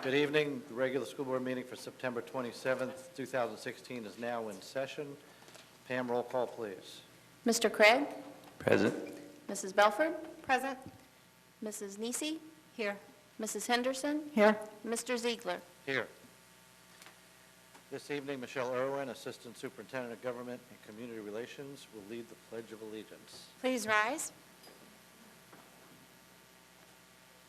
Good evening. The regular school board meeting for September 27th, 2016 is now in session. Pam, roll call, please. Mr. Craig? Present. Mrs. Belford? Present. Mrs. Nisi? Here. Mrs. Henderson? Here. Mr. Ziegler? Here. This evening, Michelle Irwin, Assistant Superintendent of Government and Community Relations, will lead the Pledge of Allegiance. Please rise.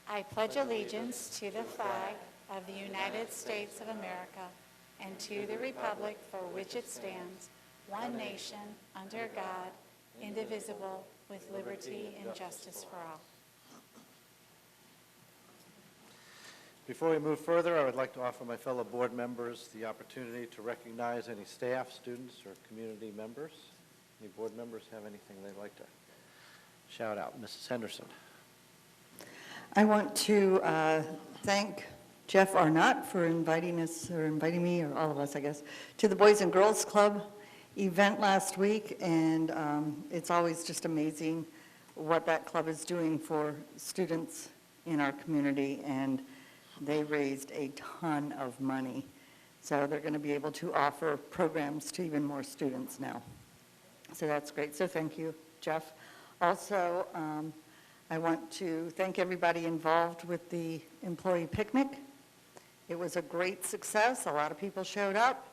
I pledge allegiance to the flag of the United States of America and to the republic for which it stands, one nation, under God, indivisible, with liberty and justice for all. Before we move further, I would like to offer my fellow board members the opportunity to recognize any staff, students, or community members. Any board members have anything they'd like to shout out? Mrs. Henderson. I want to thank Jeff Arnott for inviting me, or all of us, I guess, to the Boys and Girls Club event last week, and it's always just amazing what that club is doing for students in our community, and they raised a ton of money. So they're going to be able to offer programs to even more students now. So that's great. So thank you, Jeff. Also, I want to thank everybody involved with the employee picnic. It was a great success. A lot of people showed up.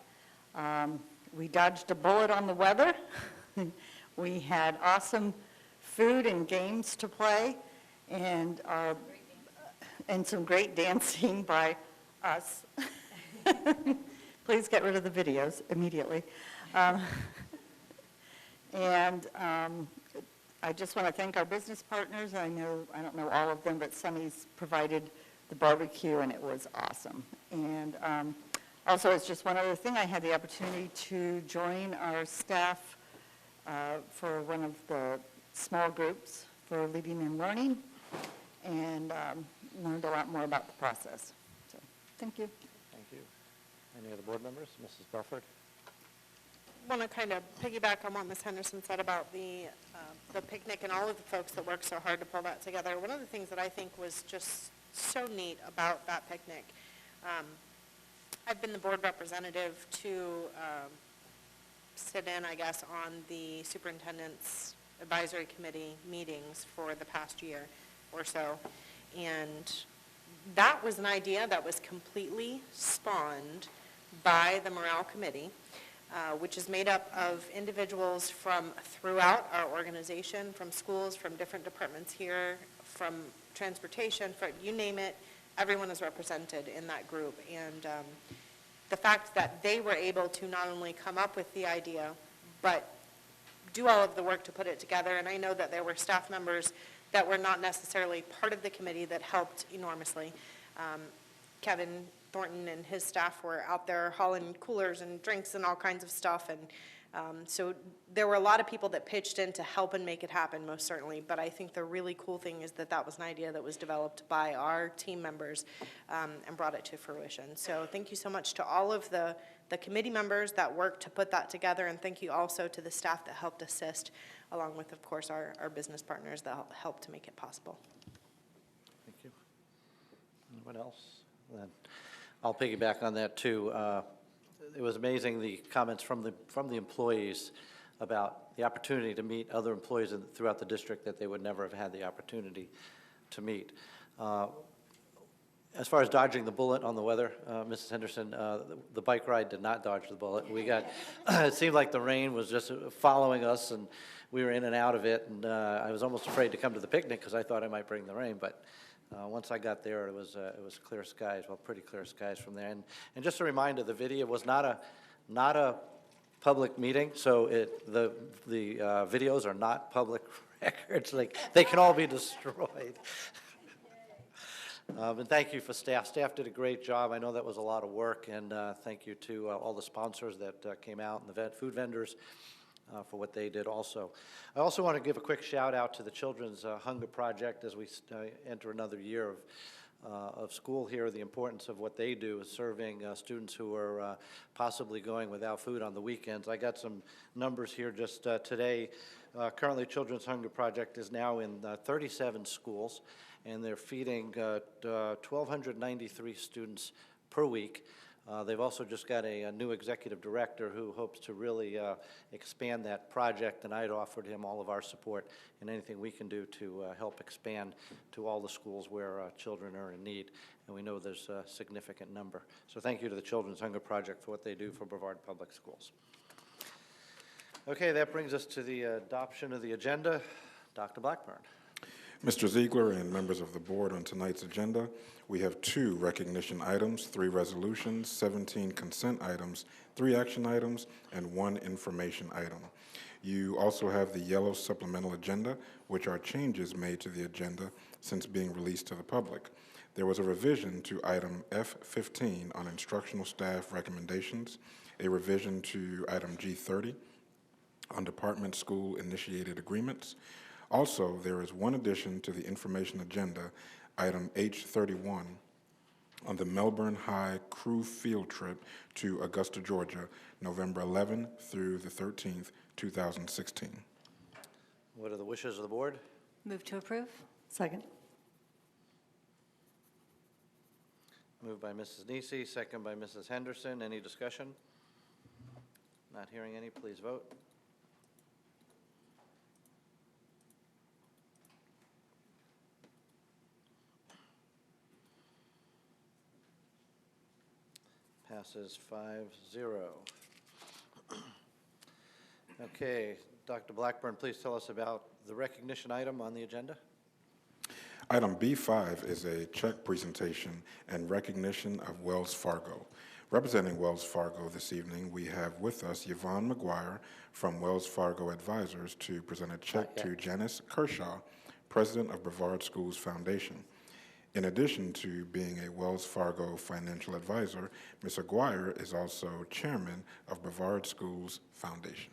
We dodged a bullet on the weather. We had awesome food and games to play, and some great dancing by us. Please get rid of the videos immediately. I just want to thank our business partners. I don't know all of them, but Sunny's provided the barbecue, and it was awesome. And also, it's just one other thing. I had the opportunity to join our staff for one of the small groups for Leading and Learning, and learned a lot more about the process. So, thank you. Thank you. Any other board members? Mrs. Belford? I want to kind of piggyback on what Ms. Henderson said about the picnic and all of the folks that worked so hard to pull that together. One of the things that I think was just so neat about that picnic, I've been the board representative to sit in, I guess, on the superintendent's advisory committee meetings for the past year or so, and that was an idea that was completely spawned by the morale committee, which is made up of individuals from throughout our organization, from schools, from different departments here, from transportation, for you name it, everyone is represented in that group. And the fact that they were able to not only come up with the idea, but do all of the work to put it together. And I know that there were staff members that were not necessarily part of the committee that helped enormously. Kevin Thornton and his staff were out there hauling coolers and drinks and all kinds of stuff, and so there were a lot of people that pitched in to help and make it happen, most certainly. But I think the really cool thing is that that was an idea that was developed by our team members and brought it to fruition. So thank you so much to all of the committee members that worked to put that together, and thank you also to the staff that helped assist, along with, of course, our business partners that helped to make it possible. Thank you. Anyone else? Then I'll piggyback on that too. It was amazing, the comments from the employees about the opportunity to meet other employees throughout the district that they would never have had the opportunity to meet. As far as dodging the bullet on the weather, Mrs. Henderson, the bike ride did not dodge the bullet. We got, it seemed like the rain was just following us, and we were in and out of it, and I was almost afraid to come to the picnic because I thought I might bring the rain, but once I got there, it was clear skies, well, pretty clear skies from there. And just a reminder, the video was not a public meeting, so the videos are not public records. Like, they can all be destroyed. And thank you for staff. Staff did a great job. I know that was a lot of work, and thank you to all the sponsors that came out and the food vendors for what they did also. I also want to give a quick shout out to the Children's Hunger Project as we enter another year of school here, the importance of what they do is serving students who are possibly going without food on the weekends. I got some numbers here just today. Currently, Children's Hunger Project is now in 37 schools, and they're feeding 1,293 students per week. They've also just got a new executive director who hopes to really expand that project, and I'd offered him all of our support in anything we can do to help expand to all the schools where children are in need, and we know there's a significant number. So thank you to the Children's Hunger Project for what they do for Brevard Public Schools. Okay, that brings us to the adoption of the agenda. Dr. Blackburn. Mr. Ziegler and members of the board, on tonight's agenda, we have 2 recognition items, 3 resolutions, 17 consent items, 3 action items, and 1 information item. You also have the yellow supplemental agenda, which are changes made to the agenda since being released to the public. There was a revision to item F15 on instructional staff recommendations, a revision to item G30 on department school initiated agreements. Also, there is 1 addition to the information agenda, item H31, on the Melbourne High crew field trip to Augusta, Georgia, November 11 through the 13th, 2016. What are the wishes of the board? Move to approve. Second. Moved by Mrs. Nisi, second by Mrs. Henderson. Any discussion? Not hearing any, please vote. Passes 5-0. Okay, Dr. Blackburn, please tell us about the recognition item on the agenda. Item B5 is a check presentation and recognition of Wells Fargo. Representing Wells Fargo this evening, we have with us Yvonne McGuire from Wells Fargo Advisors to present a check to Janice Kershaw, president of Brevard Schools Foundation. In addition to being a Wells Fargo financial advisor, Ms. Aguirre is also chairman of Brevard Schools Foundation.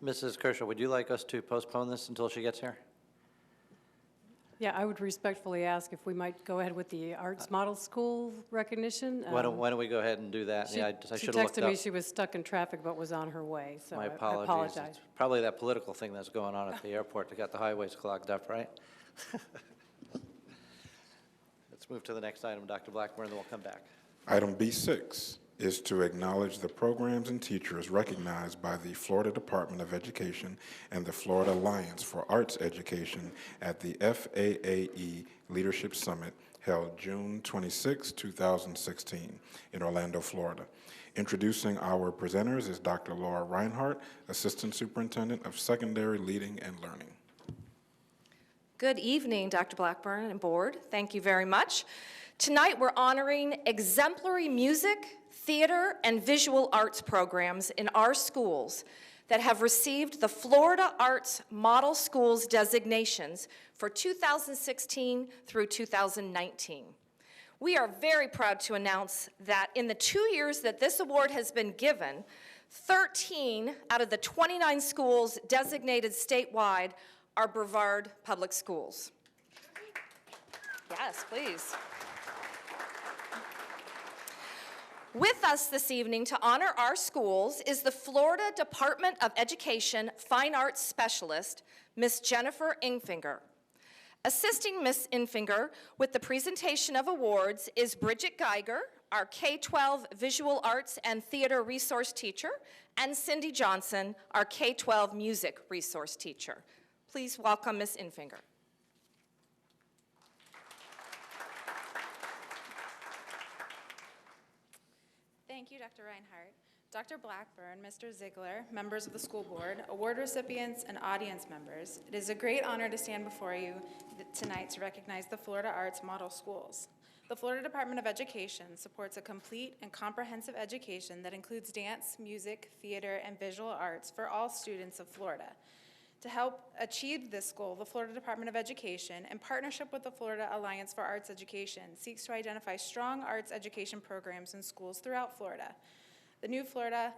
Mrs. Kershaw, would you like us to postpone this until she gets here? Yeah, I would respectfully ask if we might go ahead with the Arts Model School recognition. Why don't we go ahead and do that? She Yeah, I she should have looked texted me up. she was stuck in traffic but was on her way, so My I apologies. apologize. It's probably that political thing that's going on at the airport that got the highways clogged up, right? Let's move to the next item, Dr. Blackburn, then we'll come back. Item B6 is to acknowledge the programs and teachers recognized by the Florida Department of Education and the Florida Alliance for Arts Education at the FAAE Leadership Summit held June 26, 2016 in Orlando, Florida. Introducing our presenters is Dr. Laura Reinhardt, Assistant Superintendent of Secondary Leading and Learning. Good evening, Dr. Blackburn and board. Thank you very much. Tonight we're honoring exemplary music, theater, and visual arts programs in our schools that have received the Florida Arts Model Schools designations for 2016 through 2019. We are very proud to announce that in the 2 years that this award has been given, 13 out of the 29 schools designated statewide are Brevard Public Schools. Yes, please. With us this evening to honor our schools is the Florida Department of Education Fine Arts Specialist, Ms. Jennifer Infinger. Assisting Ms. Infinger with the presentation of awards is Bridget Geiger, our K-12 Visual Arts and Theater Resource Teacher, and Cindy Johnson, our K-12 Music Resource Teacher. Please welcome Ms. Infinger. Thank you, Dr. Reinhardt. Dr. Blackburn, Mr. Ziegler, members of the school board, award recipients, and audience members, it is a great honor to stand before you tonight to recognize the Florida Arts Model Schools. The Florida Department of Education supports a complete and comprehensive education that includes dance, music, theater, and visual arts for all students of Florida. To help achieve this goal, the Florida Department of Education, in partnership with the Florida Alliance for Arts Education, seeks to identify strong arts education programs in schools throughout Florida. The new Florida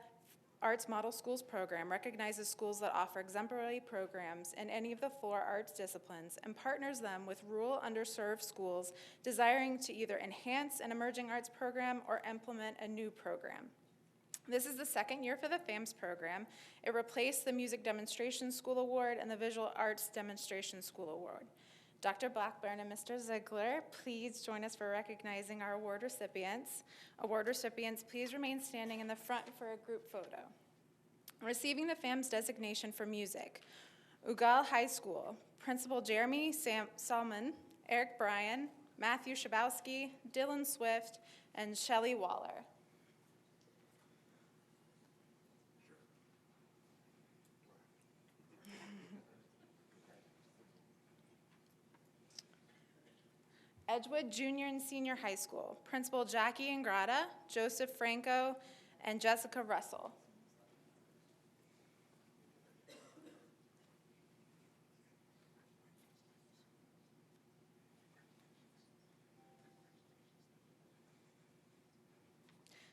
Arts Model Schools program recognizes schools that offer exemplary programs in any of the 4 arts disciplines and partners them with rural underserved schools desiring to either enhance an emerging arts program or implement a new program. This is the 2nd year for the FAMS program. It replaced the Music Demonstration School Award and the Visual Arts Demonstration School Award. Dr. Blackburn and Mr. Ziegler, please join us for recognizing our award recipients. Award recipients, please remain standing in the front for a group photo. Receiving the FAMS designation for music, Ugal High School, Principal Jeremy Salmon, Eric Bryan, Matthew Shabowski, Dylan Swift, and Shelley Waller. Edgewood Junior and Senior High School, Principal Jackie Ingrata, Joseph Franco, and Jessica Russell.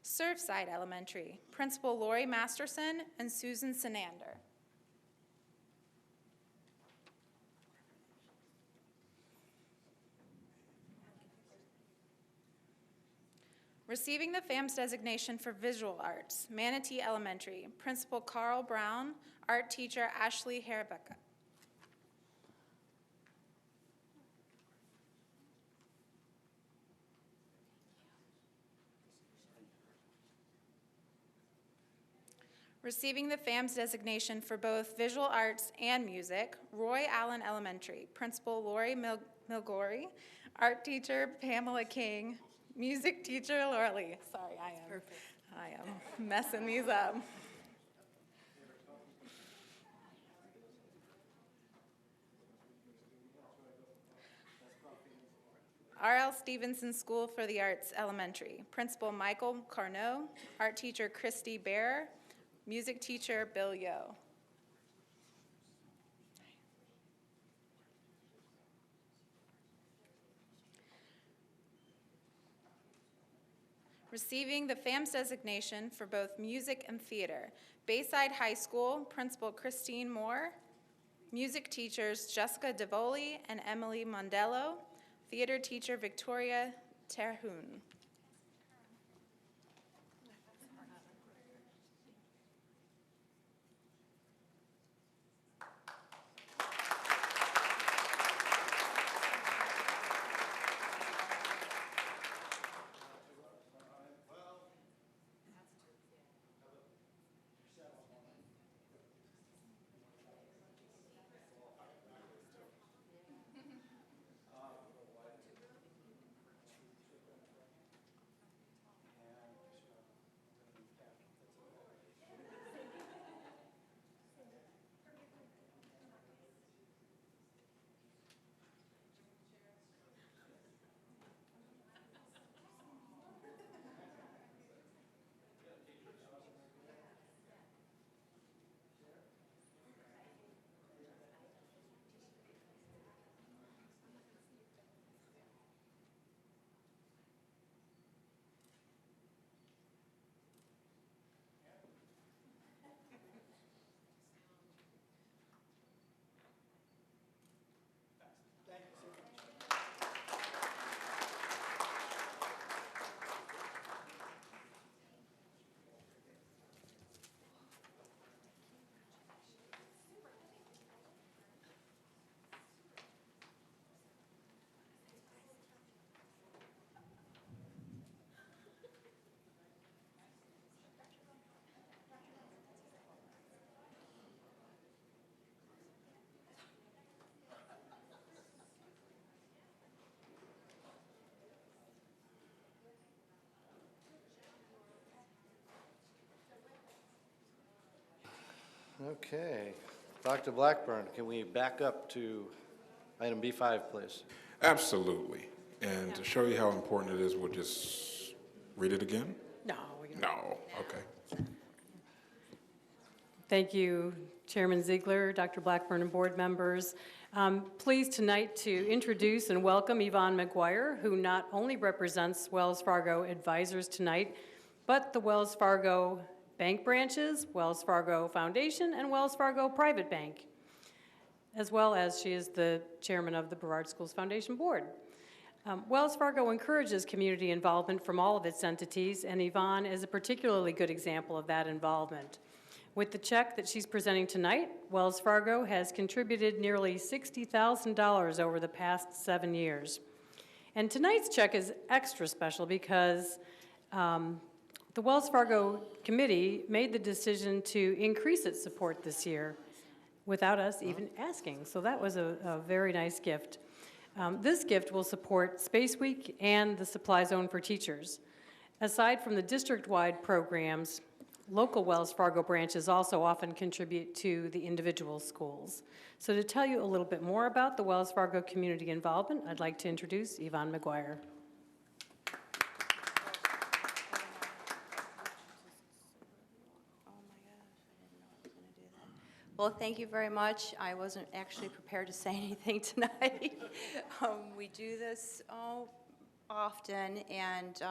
Surfside Elementary, Principal Lori Masterson and Susan Sinander. Receiving the FAMS designation for visual arts, Manatee Elementary, Principal Carl Brown, art teacher Ashley Herbecker. Receiving the FAMS designation for both visual arts and music, Roy Allen Elementary, Principal Lori Milgori, art teacher Pamela King, music teacher Laura Lee. Sorry, I am messing these up. R.L. Stevenson School for the Arts Elementary, Principal Michael Carnot, art teacher Christy Bear, music teacher Bill Yo. Receiving the FAMS designation for both music and theater, Bayside High School, Principal Christine Moore, music teachers Jessica DeVoli and Emily Mondello, theater teacher Victoria Terhune. Okay. Dr. Blackburn, can we back up to item B5, please? Absolutely. And to show you how important it is, we'll just read it again? No. No, okay. Thank you, Chairman Ziegler, Dr. Blackburn, and board members. Pleased tonight to introduce and welcome Yvonne McGuire, who not only represents Wells Fargo Advisors tonight, but the Wells Fargo bank branches, Wells Fargo Foundation, and Wells Fargo Private Bank, as well as she is the chairman of the Brevard Schools Foundation Board. Wells Fargo encourages community involvement from all of its entities, and Yvonne is a particularly good example of that involvement. With the check that she's presenting tonight, Wells Fargo has contributed nearly $60,000 over the past 7 years. And tonight's check is extra special because the Wells Fargo Committee made the decision to increase its support this year without us even asking. So that was a very nice gift. This gift will support Space Week and the Supply Zone for Teachers. Aside from the district-wide programs, local Wells Fargo branches also often contribute to the individual schools. So to tell you a little bit more about the Wells Fargo community involvement, I'd like to introduce Yvonne McGuire. Well, thank you very much. I wasn't actually prepared to say anything tonight. We do this often, and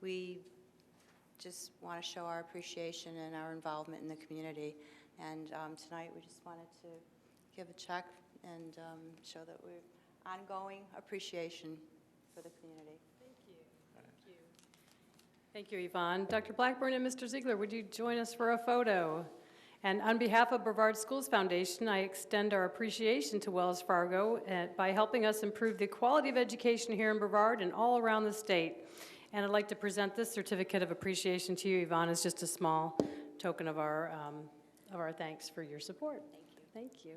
we just want to show our appreciation and our involvement in the community. And tonight, we just wanted to give a check and show that we're ongoing appreciation for the community. Thank you. Thank you. Thank you, Yvonne. Dr. Blackburn and Mr. Ziegler, would you join us for a photo? And on behalf of Brevard Schools Foundation, I extend our appreciation to Wells Fargo by helping us improve the quality of education here in Brevard and all around the state. And I'd like to present this certificate of appreciation to you, Yvonne, as just a small token of our thanks for your support. Thank you. Thank you.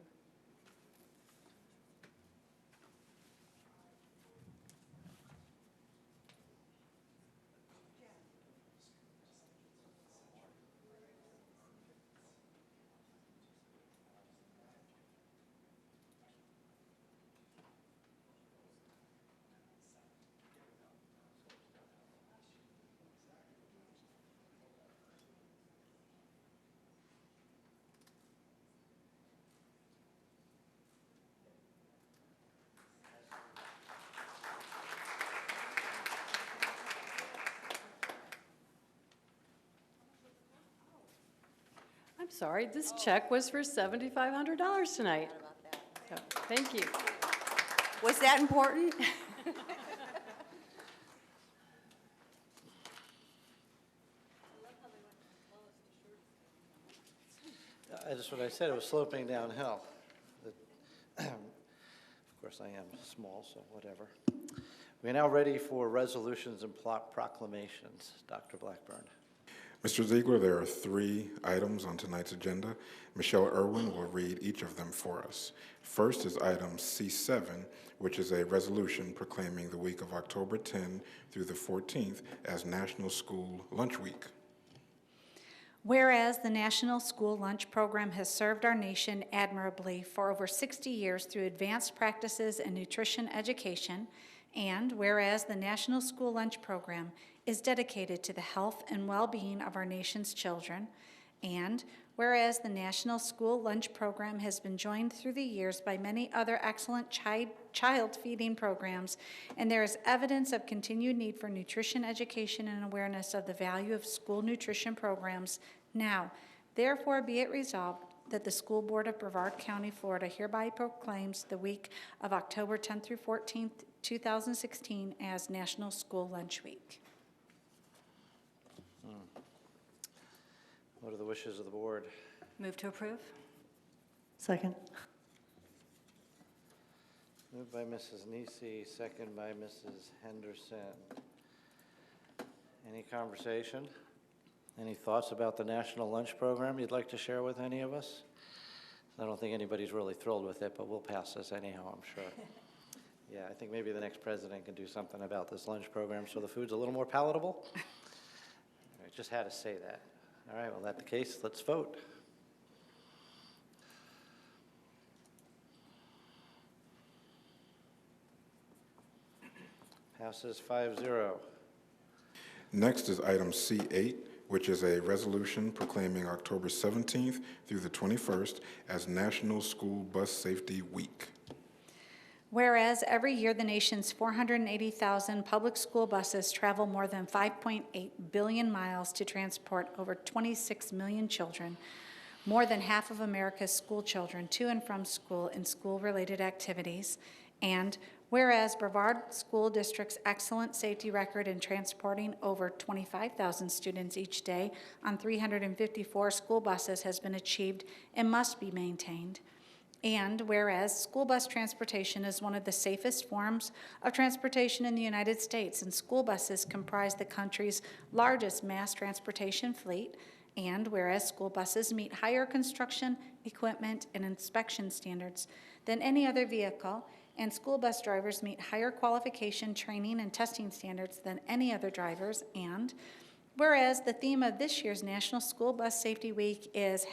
I'm sorry, this check was for $7,500 tonight. So, thank you. Was that important? That's what I said, it was sloping downhill. Of course, I am small, so whatever. We're now ready for resolutions and proclamations. Dr. Blackburn. Mr. Ziegler, there are 3 items on tonight's agenda. Michelle Irwin will read each of them for us. First is item C7, which is a resolution proclaiming the week of October 10 through the 14th as National School Lunch Week. Whereas the National School Lunch Program has served our nation admirably for over 60 years through advanced practices in nutrition education, and whereas the National School Lunch Program is dedicated to the health and well-being of our nation's children, and whereas the National School Lunch Program has been joined through the years by many other excellent child feeding programs, and there is evidence of continued need for nutrition education and awareness of the value of school nutrition programs, now, therefore be it resolved that the School Board of Brevard County, Florida hereby proclaims the week of October 10th through 14th, 2016 as National School Lunch Week. What are the wishes of the board? Move to approve. Second. Moved by Mrs. Nisi, second by Mrs. Henderson. Any conversation? Any thoughts about the National Lunch Program you'd like to share with any of us? I don't think anybody's really thrilled with it, but we'll pass this anyhow, I'm sure. Yeah, I think maybe the next president can do something about this lunch program so the food's a little more palatable. I just had to say that. All right, well, that's the case. Let's vote. Passes 5-0. Next is item C8, which is a resolution proclaiming October 17th through the 21st as National School Bus Safety Week. Whereas every year the nation's 480,000 public school buses travel more than 5.8 billion miles to transport over 26 million children, more than half of America's school children, to and from school and school-related activities. And whereas Brevard School District's excellent safety record in transporting over 25,000 students each day on 354 school buses has been achieved and must be maintained. And whereas school bus transportation is one of the safest forms of transportation in the United States, and school buses comprise the country's largest mass transportation fleet, and whereas school buses meet higher construction, equipment, and inspection standards than any other vehicle, and school bus drivers meet higher qualification, training, and testing standards than any other drivers, and whereas the theme of this year's National School Bus Safety Week is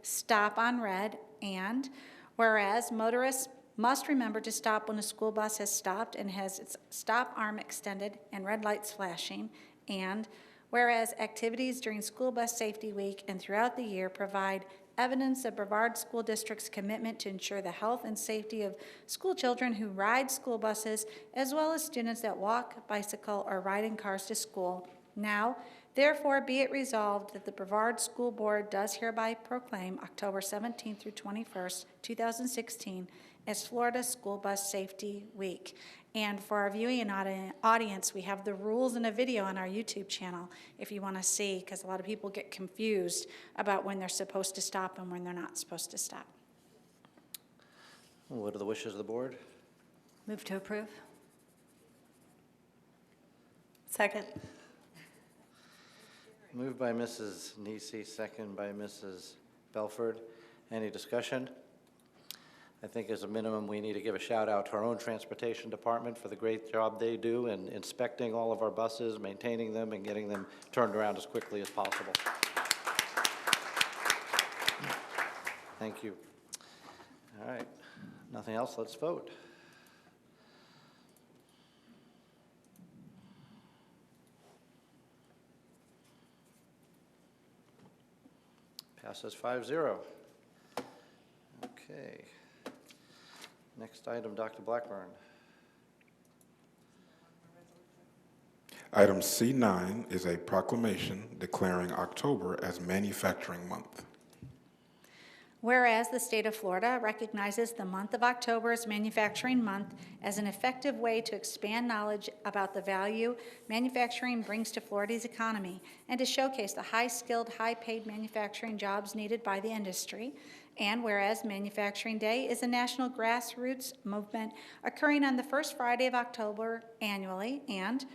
#StopOnRed, and whereas motorists must remember to stop when a school bus has stopped and has its stop arm extended and red lights flashing, and whereas activities during School Bus Safety Week and throughout the year provide evidence of Brevard School District's commitment to ensure the health and safety of school children who ride school buses, as well as students that walk, bicycle, or ride in cars to school. Now, therefore, be it resolved that the Brevard School Board does hereby proclaim October 17th through 21st, 2016 as Florida School Bus Safety Week. And for our viewing audience, we have the rules and a video on our YouTube channel if you want to see, because a lot of people get confused about when they're supposed to stop and when they're not supposed to stop. What are the wishes of the board? Move to approve. Second. Moved by Mrs. Nisi, second by Mrs. Belford. Any discussion? I think as a minimum, we need to give a shout out to our own transportation department for the great job they do in inspecting all of our buses, maintaining them, and getting them turned around as quickly as possible. Thank you. All right, nothing else, let's vote. Passes 5-0. Okay. Next item, Dr. Blackburn. Item C9 is a proclamation declaring October as Manufacturing Month. Whereas the state of Florida recognizes the month of October as Manufacturing Month as an effective way to expand knowledge about the value manufacturing brings to Florida's economy and to showcase the high-skilled, high-paid manufacturing jobs needed by the industry. And whereas Manufacturing Day is a national grassroots movement occurring on the first Friday of October annually, and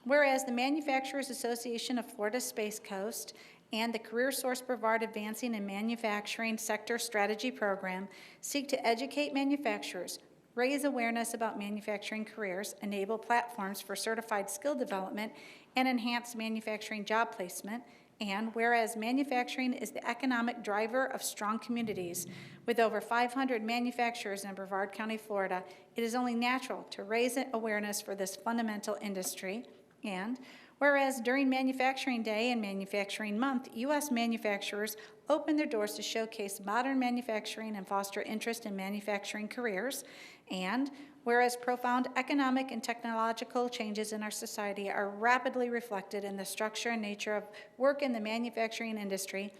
whereas the Manufacturers Association of Florida Space Coast and the Career Source Brevard Advancing in Manufacturing Sector Strategy Program seek to educate manufacturers, raise awareness about manufacturing careers, enable platforms for certified skill development, and enhance manufacturing job placement. And whereas manufacturing is the economic driver of strong communities, with over 500 manufacturers in Brevard County, Florida, it is only natural to raise awareness for this fundamental industry. And whereas during Manufacturing Day and Manufacturing Month, U.S. manufacturers open their doors to showcase modern manufacturing and foster interest in manufacturing careers. And whereas profound economic and technological changes in our society are rapidly reflected in the structure and nature of work in the manufacturing industry,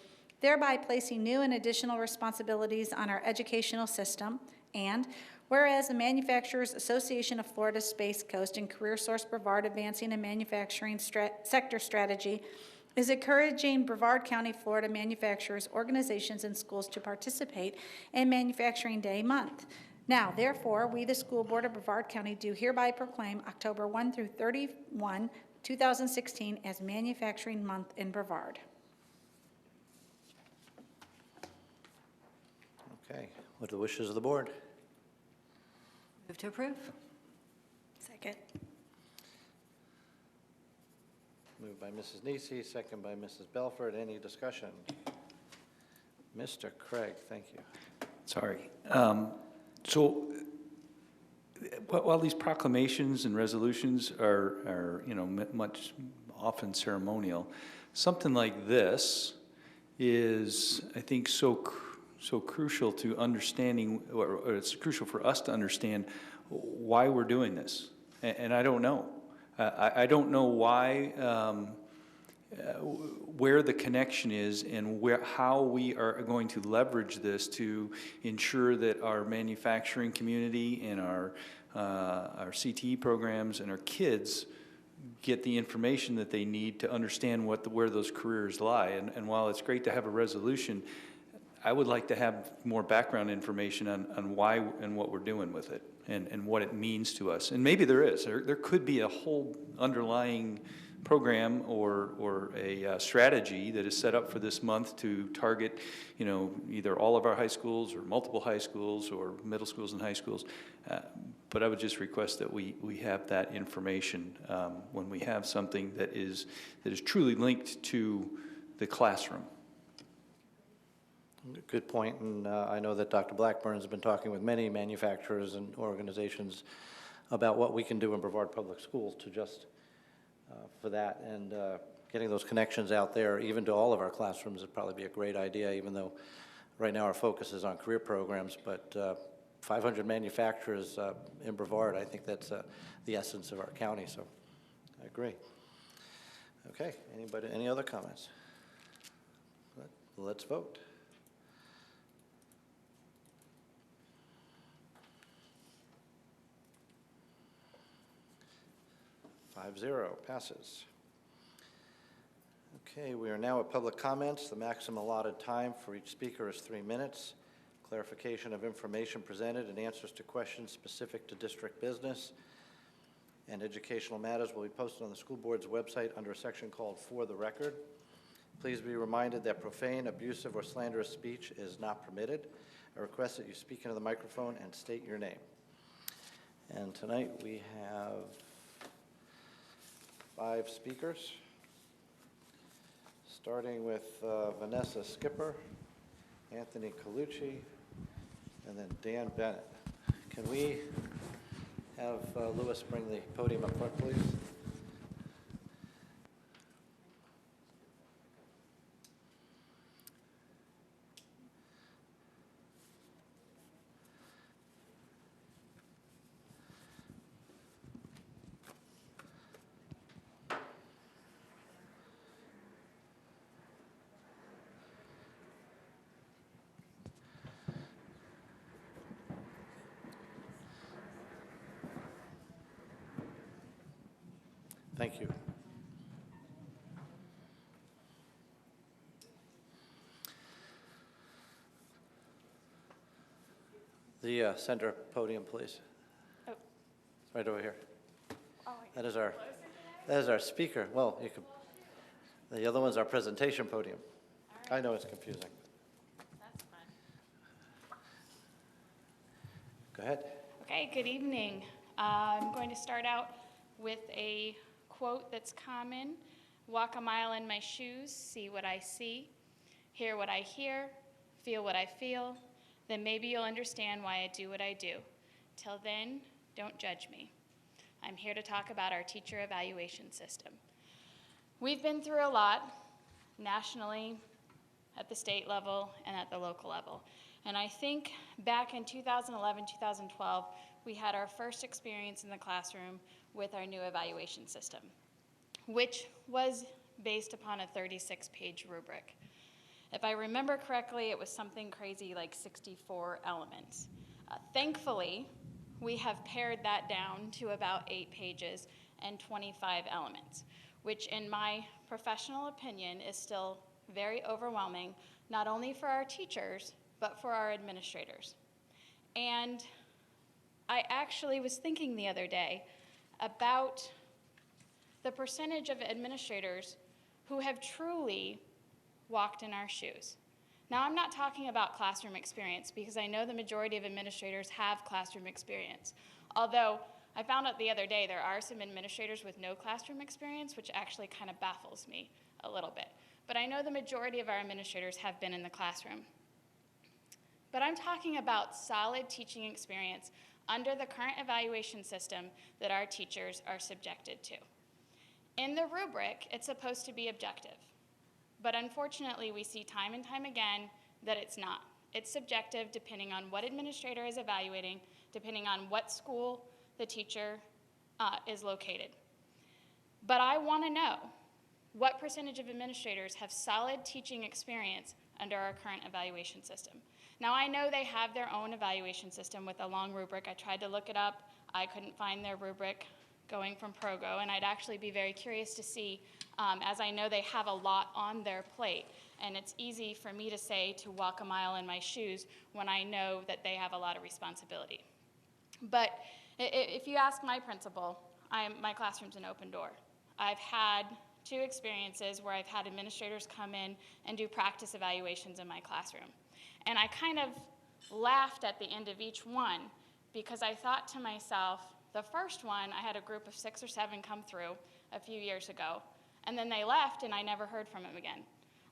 thereby placing new and additional responsibilities on our educational system. And whereas the Manufacturers Association of Florida Space Coast and Career Source Brevard Advancing in Manufacturing Sector Strategy is encouraging Brevard County, Florida manufacturers, organizations, and schools to participate in Manufacturing Day month. Now, therefore, we, the School Board of Brevard County, do hereby proclaim October 1 through 31, 2016 as Manufacturing Month in Brevard. Okay, what are the wishes of the board? Move to approve. Second. Moved by Mrs. Nisi, second by Mrs. Belford. Any discussion? Mr. Craig, thank you. Sorry. So while these proclamations and resolutions are much often ceremonial, something like this is, I think, so crucial to understanding, or it's crucial for us to understand why we're doing this. And I don't know. I don't know why, where the connection is and how we are going to leverage this to ensure that our manufacturing community and our CTE programs and our kids get the information that they need to understand where those careers lie. And while it's great to have a resolution, I would like to have more background information on why and what we're doing with it and what it means to us. And maybe there is. There could be a whole underlying program or a strategy that is set up for this month to target, either all of our high schools or multiple high schools or middle schools and high schools. But I would just request that we have that information when we have something that is truly linked to the classroom. Good point, and I know that Dr. Blackburn has been talking with many manufacturers and organizations about what we can do in Brevard Public Schools to just for that, and getting those connections out there, even to all of our classrooms, would probably be a great idea, even though right now our focus is on career programs, but 500 manufacturers in Brevard, I think that's the essence of our county, so I agree. Okay, any other comments? Let's vote. 5-0, passes. Okay, we are now at public comments. The maximum allotted time for each speaker is 3 minutes. Clarification of information presented and answers to questions specific to district business and educational matters will be posted on the school board's website under a section called For the Record. Please be reminded that profane, abusive, or slanderous speech is not permitted. I request that you speak into the microphone and state your name. And tonight we have 5 speakers, starting with Vanessa Skipper, Anthony Colucci, and then Dan Bennett. Can we have Louis bring the podium up front, please? Thank you. The center podium, please. Oh. Right over here. That is our speaker. Well, you can. The other one's our presentation podium. I know it's confusing. That's fine. Go ahead. Okay, good evening. I'm going to start out with a quote that's common. Walk a mile in my shoes, see what I see, hear what I hear, feel what I feel, then maybe you'll understand why I do what I do. Till then, don't judge me. I'm here to talk about our teacher evaluation system. We've been through a lot, nationally, at the state level, and at the local level. And I think back in 2011, 2012, we had our first experience in the classroom with our new evaluation system, which was based upon a 36-page rubric. If I remember correctly, it was something crazy like 64 elements. Thankfully, we have pared that down to about 8 pages and 25 elements, which in my professional opinion is still very overwhelming, not only for our teachers, but for our administrators. And I actually was thinking the other day about the percentage of administrators who have truly walked in our shoes. Now, I'm not talking about classroom experience because I know the majority of administrators have classroom experience. Although I found out the other day there are some administrators with no classroom experience, which actually kind of baffles me a little bit. But I know the majority of our administrators have been in the classroom. But I'm talking about solid teaching experience under the current evaluation system that our teachers are subjected to. In the rubric, it's supposed to be objective. But unfortunately, we see time and time again that it's not. It's subjective depending on what administrator is evaluating, depending on what school the teacher is located. But I want to know what percentage of administrators have solid teaching experience under our current evaluation system. Now, I know they have their own evaluation system with a long rubric. I tried to look it up. I couldn't find their rubric going from ProGo, and I'd actually be very curious to see, as I know they have a lot on their plate, and it's easy for me to say to walk a mile in my shoes when I know that they have a lot of responsibility. But if you ask my principal, my classroom's an open door. I've had 2 experiences where I've had administrators come in and do practice evaluations in my classroom. And I kind of laughed at the end of each one because I thought to myself, the first one, I had a group of 6 or 7 come through a few years ago, and then they left and I never heard from them again.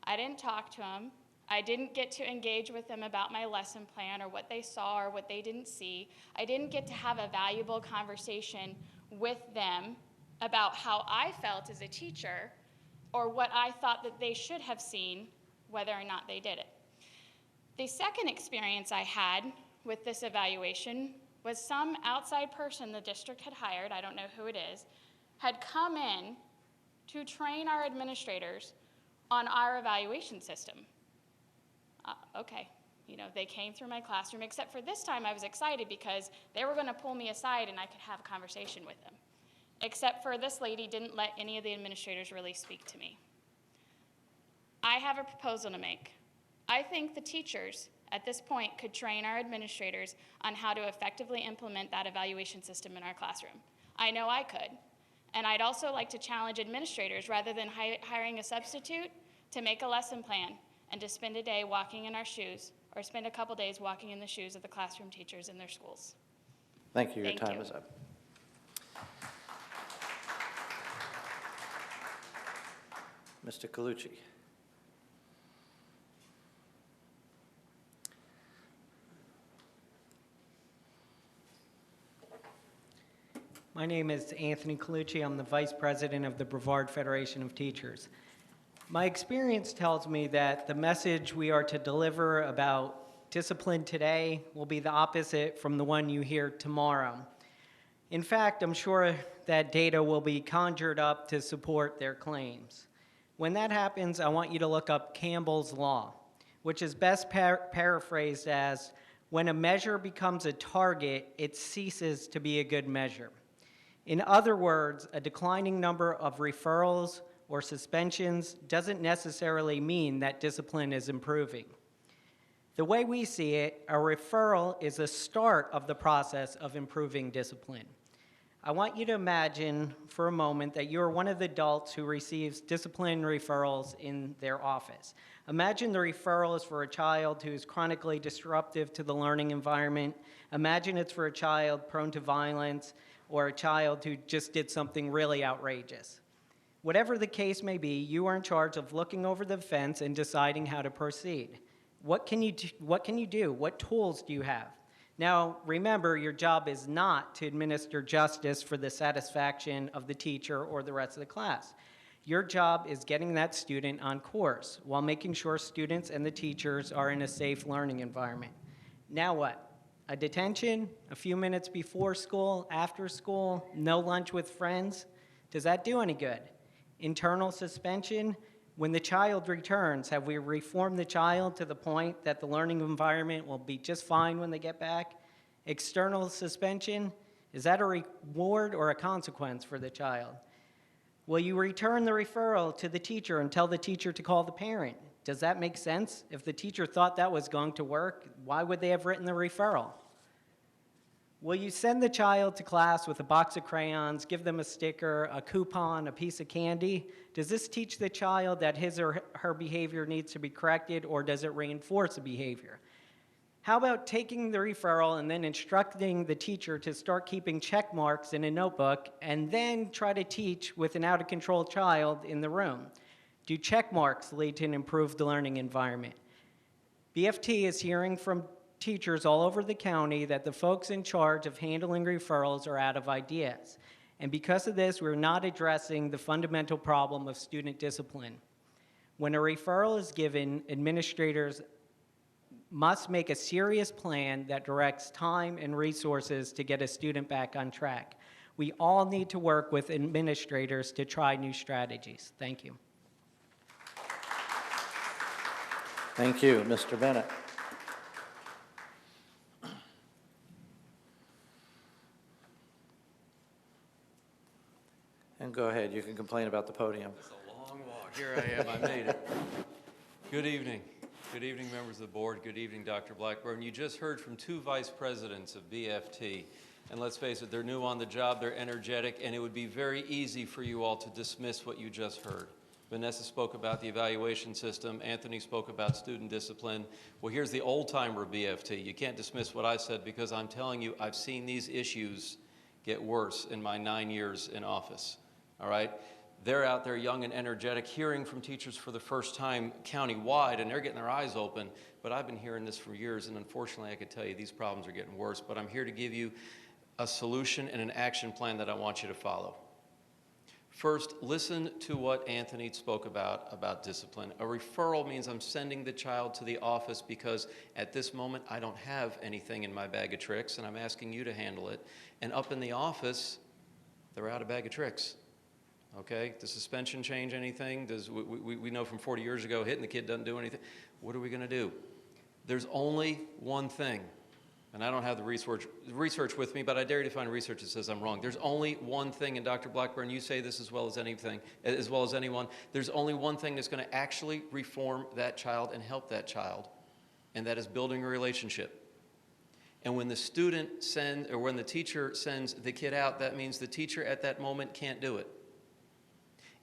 I didn't talk to them. I didn't get to engage with them about my lesson plan or what they saw or what they didn't see. I didn't get to have a valuable conversation with them about how I felt as a teacher or what I thought that they should have seen, whether or not they did it. The second experience I had with this evaluation was some outside person the district had hired, I don't know who it is, had come in to train our administrators on our evaluation system. Okay, they came through my classroom, except for this time I was excited because they were going to pull me aside and I could have a conversation with them. Except for this lady didn't let any of the administrators really speak to me. I have a proposal to make. I think the teachers at this point could train our administrators on how to effectively implement that evaluation system in our classroom. I know I could. And I'd also like to challenge administrators, rather than hiring a substitute, to make a lesson plan and to spend a day walking in our shoes, or spend a couple days walking in the shoes of the classroom teachers in their schools. Thank you. Your Thank time you. is up. Mr. Colucci. My name is Anthony Colucci. I'm the Vice President of the Brevard Federation of Teachers. My experience tells me that the message we are to deliver about discipline today will be the opposite from the one you hear tomorrow. In fact, I'm sure that data will be conjured up to support their claims. When that happens, I want you to look up Campbell's Law, which is best paraphrased as, when a measure becomes a target, it ceases to be a good measure. In other words, a declining number of referrals or suspensions doesn't necessarily mean that discipline is improving. The way we see it, a referral is a start of the process of improving discipline. I want you to imagine for a moment that you're one of the adults who receives discipline referrals in their office. Imagine the referral is for a child who is chronically disruptive to the learning environment. Imagine it's for a child prone to violence or a child who just did something really outrageous. Whatever the case may be, you are in charge of looking over the fence and deciding how to proceed. What can you do? What tools do you have? Now, remember, your job is not to administer justice for the satisfaction of the teacher or the rest of the class. Your job is getting that student on course while making sure students and the teachers are in a safe learning environment. Now what? A detention, a few minutes before school, after school, no lunch with friends? Does that do any good? Internal suspension? When the child returns, have we reformed the child to the point that the learning environment will be just fine when they get back? External suspension? Is that a reward or a consequence for the child? Will you return the referral to the teacher and tell the teacher to call the parent? Does that make sense? If the teacher thought that was going to work, why would they have written the referral? Will you send the child to class with a box of crayons, give them a sticker, a coupon, a piece of candy? Does this teach the child that his or her behavior needs to be corrected, or does it reinforce the behavior? How about taking the referral and then instructing the teacher to start keeping check marks in a notebook and then try to teach with an out-of-control child in the room? Do check marks lead to an improved learning environment? BFT is hearing from teachers all over the county that the folks in charge of handling referrals are out of ideas. And because of this, we're not addressing the fundamental problem of student discipline. When a referral is given, administrators must make a serious plan that directs time and resources to get a student back on track. We all need to work with administrators to try new strategies. Thank you. Thank you, Mr. Bennett. And go ahead, you can complain about the podium. It's a long walk. Here I am, I made it. Good evening. Good evening, members of the board. Good evening, Dr. Blackburn. You just heard from two vice presidents of BFT. And let's face it, they're new on the job, they're energetic, and it would be very easy for you all to dismiss what you just heard. Vanessa spoke about the evaluation system. Anthony spoke about student discipline. Well, here's the old-timer BFT. You can't dismiss what I said because I'm telling you, I've seen these issues get worse in my 9 years in office. All right? They're out there young and energetic, hearing from teachers for the first time county-wide, and they're getting their eyes open. But I've been hearing this for years, and unfortunately, I could tell you these problems are getting worse. But I'm here to give you a solution and an action plan that I want you to follow. First, listen to what Anthony spoke about discipline. A referral means I'm sending the child to the office because at this moment I don't have anything in my bag of tricks, and I'm asking you to handle it. And up in the office, they're out of bag of tricks. Okay, does suspension change anything? We know from 40 years ago, hitting the kid doesn't do anything. What are we going to do? There's only one thing, and I don't have the research with me, but I dare you to find research that says I'm wrong. There's only one thing, and Dr. Blackburn, you say this as well as anyone. There's only one thing that's going to actually reform that child and help that child, and that is building a relationship. And when the when the teacher sends the kid out, that means the teacher at that moment can't do it.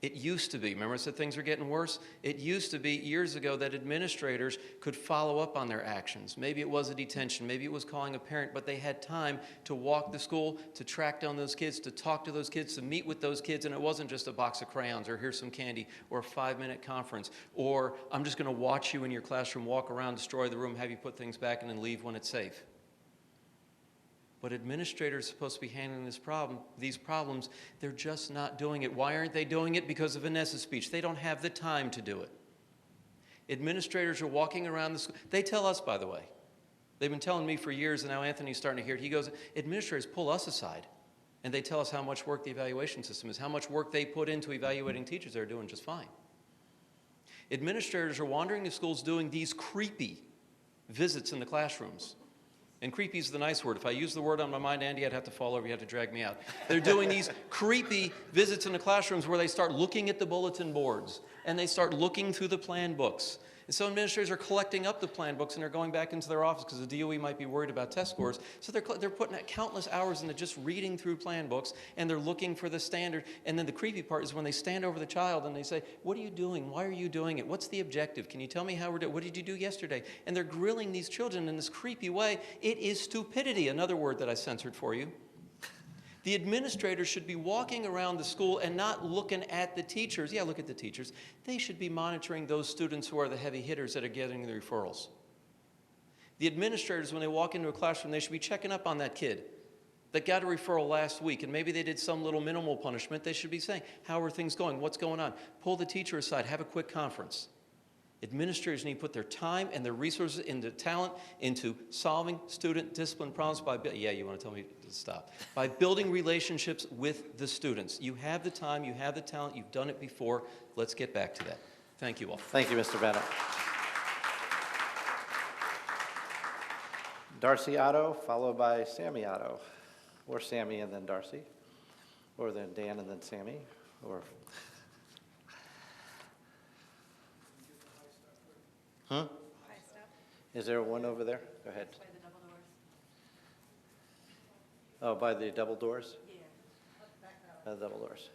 It used to be, remember I said things are getting worse? It used to be years ago that administrators could follow up on their actions. Maybe it was a detention, maybe it was calling a parent, but they had time to walk the school, to track down those kids, to talk to those kids, to meet with those kids, and it wasn't just a box of crayons or here's some candy or a 5-minute conference or I'm just going to watch you in your classroom, walk around, destroy the room, have you put things back and then leave when it's safe. But administrators are supposed to be handling these problems. They're just not doing it. Why aren't they doing it? Because of Vanessa's speech. They don't have the time to do it. Administrators are walking around the school. They tell us, by the way. They've been telling me for years, and now Anthony's starting to hear it. He goes, administrators pull us aside, and they tell us how much work the evaluation system is, how much work they put into evaluating teachers. They're doing just fine. Administrators are wandering the schools doing these creepy visits in the classrooms. And creepy is the nice word. If I use the word on my mind, Andy, I'd have to fall over. You have to drag me out. They're doing these creepy visits in the classrooms where they start looking at the bulletin boards and they start looking through the plan books. And so administrators are collecting up the plan books and they're going back into their office because the DOE might be worried about test scores. So they're putting countless hours into just reading through plan books and they're looking for the standard. And then the creepy part is when they stand over the child and they say, what are you doing? Why are you doing it? What's the objective? Can you tell me how we're doing? What did you do yesterday? And they're grilling these children in this creepy way. It is stupidity, another word that I censored for you. The administrators should be walking around the school and not looking at the teachers. Yeah, look at the teachers. They should be monitoring those students who are the heavy hitters that are getting the referrals. The administrators, when they walk into a classroom, they should be checking up on that kid that got a referral last week, and maybe they did some little minimal punishment. They should be saying, how are things going? What's going on? Pull the teacher aside. Have a quick conference. Administrators need to put their time and their resources into talent, into solving student discipline problems by, yeah, you want to tell me to stop, by building relationships with the students. You have the time, you have the talent, you've done it before. Let's get back to that. Thank you all. Thank you, Mr. Bennett. Darcy Otto, followed by Sammy Otto, or Sammy and then Darcy, or then Dan and then Sammy, or... Huh? Is there one over there? Go ahead. By the double doors. Oh, by the double doors? Yeah. By the double doors.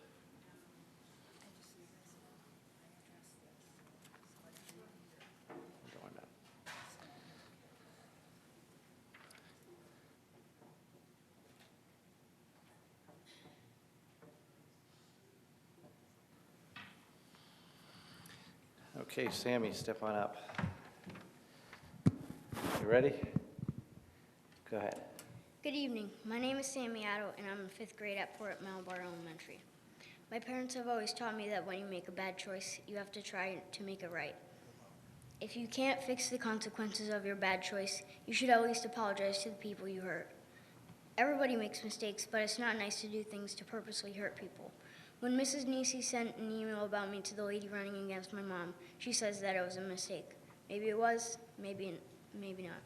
Okay, Sammy, step on up. You ready? Go ahead. Good evening. My name is Sammy Otto, and I'm in 5th grade at Port Melbourne Elementary. My parents have always taught me that when you make a bad choice, you have to try to make it right. If you can't fix the consequences of your bad choice, you should at least apologize to the people you hurt. Everybody makes mistakes, but it's not nice to do things to purposely hurt people. When Mrs. Nisi sent an email about me to the lady running against my mom, she says that it was a mistake. Maybe it was, maybe not.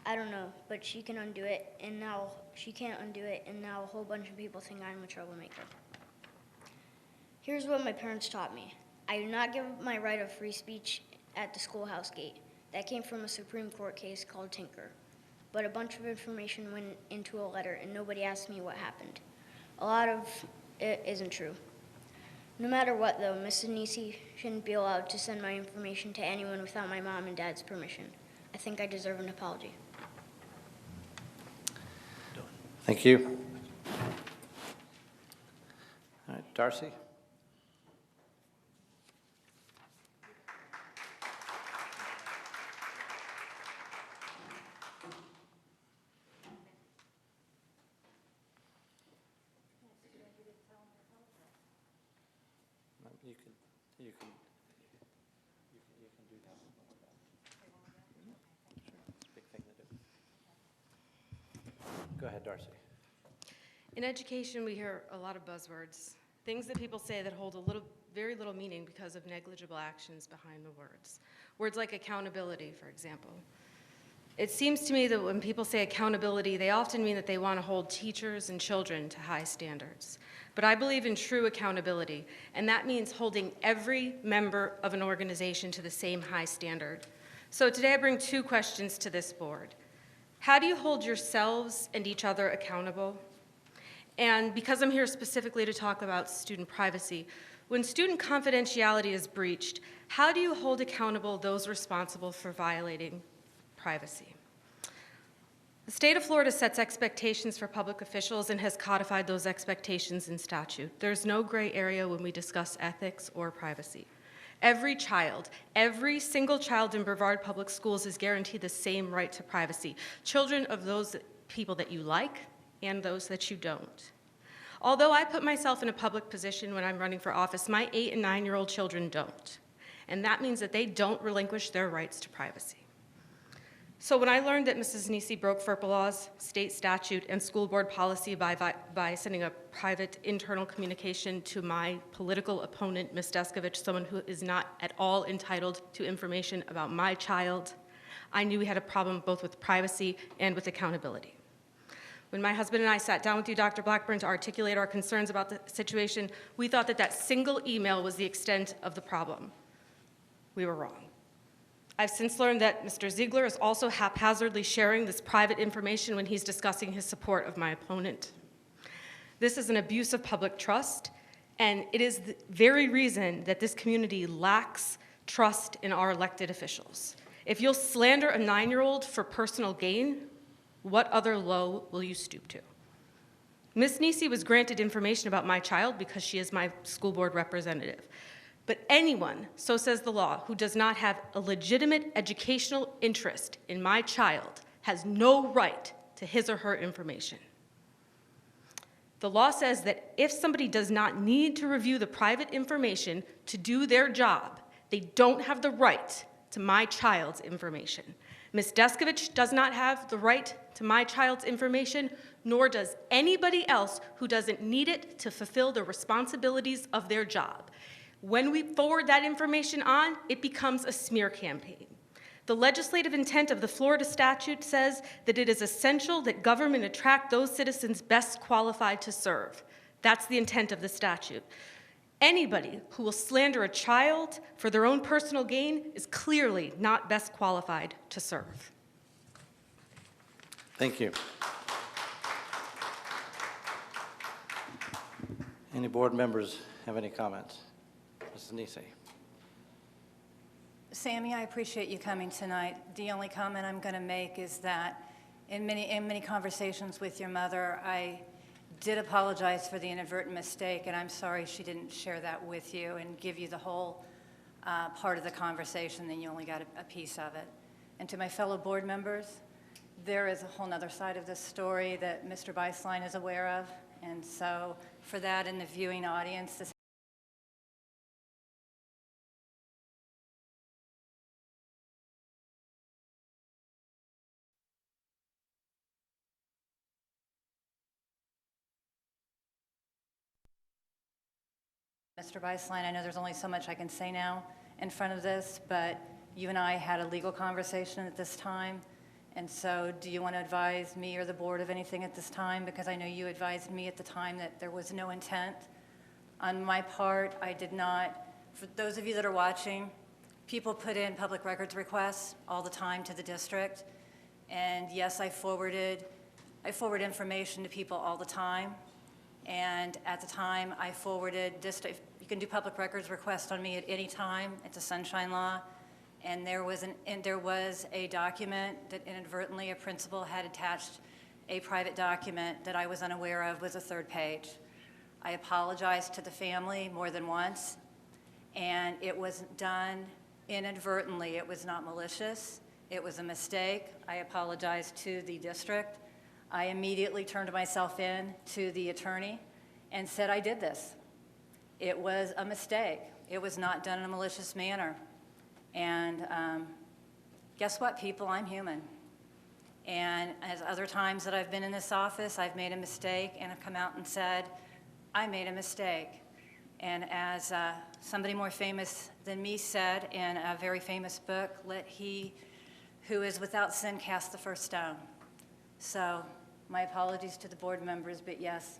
I don't know, but she can undo it, and now she can't undo it, and now a whole bunch of people think I'm a troublemaker. Here's what my parents taught me. I do not give up my right of free speech at the schoolhouse gate. That came from a Supreme Court case called Tinker. But a bunch of information went into a letter, and nobody asked me what happened. A lot of it isn't true. No matter what, though, Mrs. Nisi shouldn't be allowed to send my information to anyone without my mom and dad's permission. I think I deserve an apology. Thank you. All right, Darcy? You can do that. It's a big thing to do. Go ahead, Darcy. In education, we hear a lot of buzzwords, things that people say that hold very little meaning because of negligible actions behind the words. Words like accountability, for example. It seems to me that when people say accountability, they often mean that they want to hold teachers and children to high standards. But I believe in true accountability, and that means holding every member of an organization to the same high standard. So today I bring two questions to this board. How do you hold yourselves and each other accountable? And because I'm here specifically to talk about student privacy, when student confidentiality is breached, how do you hold accountable those responsible for violating privacy? The state of Florida sets expectations for public officials and has codified those expectations in statute. There's no gray area when we discuss ethics or privacy. Every child, every single child in Brevard Public Schools is guaranteed the same right to privacy. Children of those people that you like and those that you don't. Although I put myself in a public position when I'm running for office, my 8- and 9-year-old children don't. And that means that they don't relinquish their rights to privacy. So when I learned that Mrs. Nisi broke FERPA laws, state statute, and school board policy by sending a private internal communication to my political opponent, Ms. Deskovich, someone who is not at all entitled to information about my child, I knew we had a problem both with privacy and with accountability. When my husband and I sat down with you, Dr. Blackburn, to articulate our concerns about the situation, we thought that that single email was the extent of the problem. We were wrong. I've since learned that Mr. Ziegler is also haphazardly sharing this private information when he's discussing his support of my opponent. This is an abuse of public trust, and it is the very reason that this community lacks trust in our elected officials. If you'll slander a 9-year-old for personal gain, what other low will you stoop to? Ms. Nisi was granted information about my child because she is my school board representative. But anyone, so says the law, who does not have a legitimate educational interest in my child has no right to his or her information. The law says that if somebody does not need to review the private information to do their job, they don't have the right to my child's information. Ms. Deskovich does not have the right to my child's information, nor does anybody else who doesn't need it to fulfill the responsibilities of their job. When we forward that information on, it becomes a smear campaign. The legislative intent of the Florida statute says that it is essential that government attract those citizens best qualified to serve. That's the intent of the statute. Anybody who will slander a child for their own personal gain is clearly not best qualified to serve. Thank you. Any board members have any comments? Mrs. Nisi. Sammy, I appreciate you coming tonight. The only comment I'm going to make is that in many conversations with your mother, I did apologize for the inadvertent mistake, and I'm sorry she didn't share that with you and give you the whole part of the conversation, then you only got a piece of it. And to my fellow board members, there is a whole other side of this story that Mr. Beislein is aware of, and so for that in the viewing audience, this Mr. Beislein, I know there's only so much I can say now in front of this, but you and I had a legal conversation at this time, and so do you want to advise me or the board of anything at this time? Because I know you advised me at the time that there was no intent. On my part, I did not. For those of you that are watching, people put in public records requests all the time to the district, and yes, I forward information to people all the time. And at the time, I forwarded, you can do public records requests on me at any time. It's a sunshine law. And there was a document that inadvertently a principal had attached a private document that I was unaware of was a third page. I apologized to the family more than once, and it was done inadvertently. It was not malicious. It was a mistake. I apologized to the district. I immediately turned myself in to the attorney and said I did this. It was a mistake. It was not done in a malicious manner. And guess what, people? I'm human. And as other times that I've been in this office, I've made a mistake and I've come out and said, I made a mistake. And as somebody more famous than me said in a very famous book, let he who is without sin cast the first stone. So my apologies to the board members, but yes,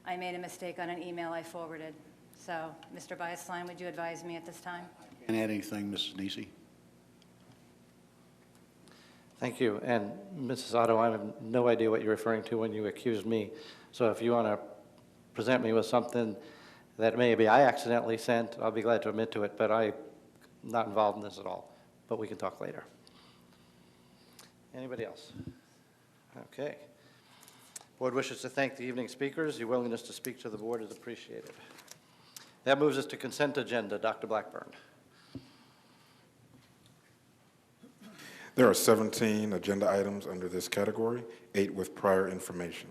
I made a mistake on an email I forwarded. So, Mr. Beislein, would you advise me at this time? Can't add anything, Mrs. Nisi. Thank you. And Mrs. Otto, I have no idea what you're referring to when you accused me. So if you want to present me with something that maybe I accidentally sent, I'll be glad to admit to it, but I'm not involved in this at all. But we can talk later. Anybody else? Okay. Board wishes to thank the evening speakers. Your willingness to speak to the board is appreciated. That moves us to consent agenda. Dr. Blackburn. There are 17 agenda items under this category, 8 with prior information.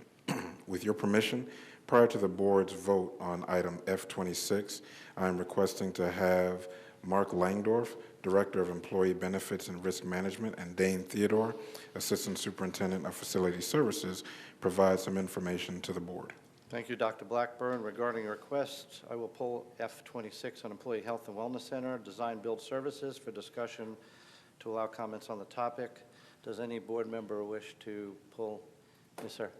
With your permission, prior to the board's vote on item F26, I am requesting to have Mark Langdorf, Director of Employee Benefits and Risk Management, and Dane Theodore, Assistant Superintendent of Facility Services, provide some information to the board. Thank you, Dr. Blackburn. Regarding your request, I will pull F26 on Employee Health and Wellness Center, Design Build Services for discussion to allow comments on the topic. Does any board member wish to pull? Yes, sir.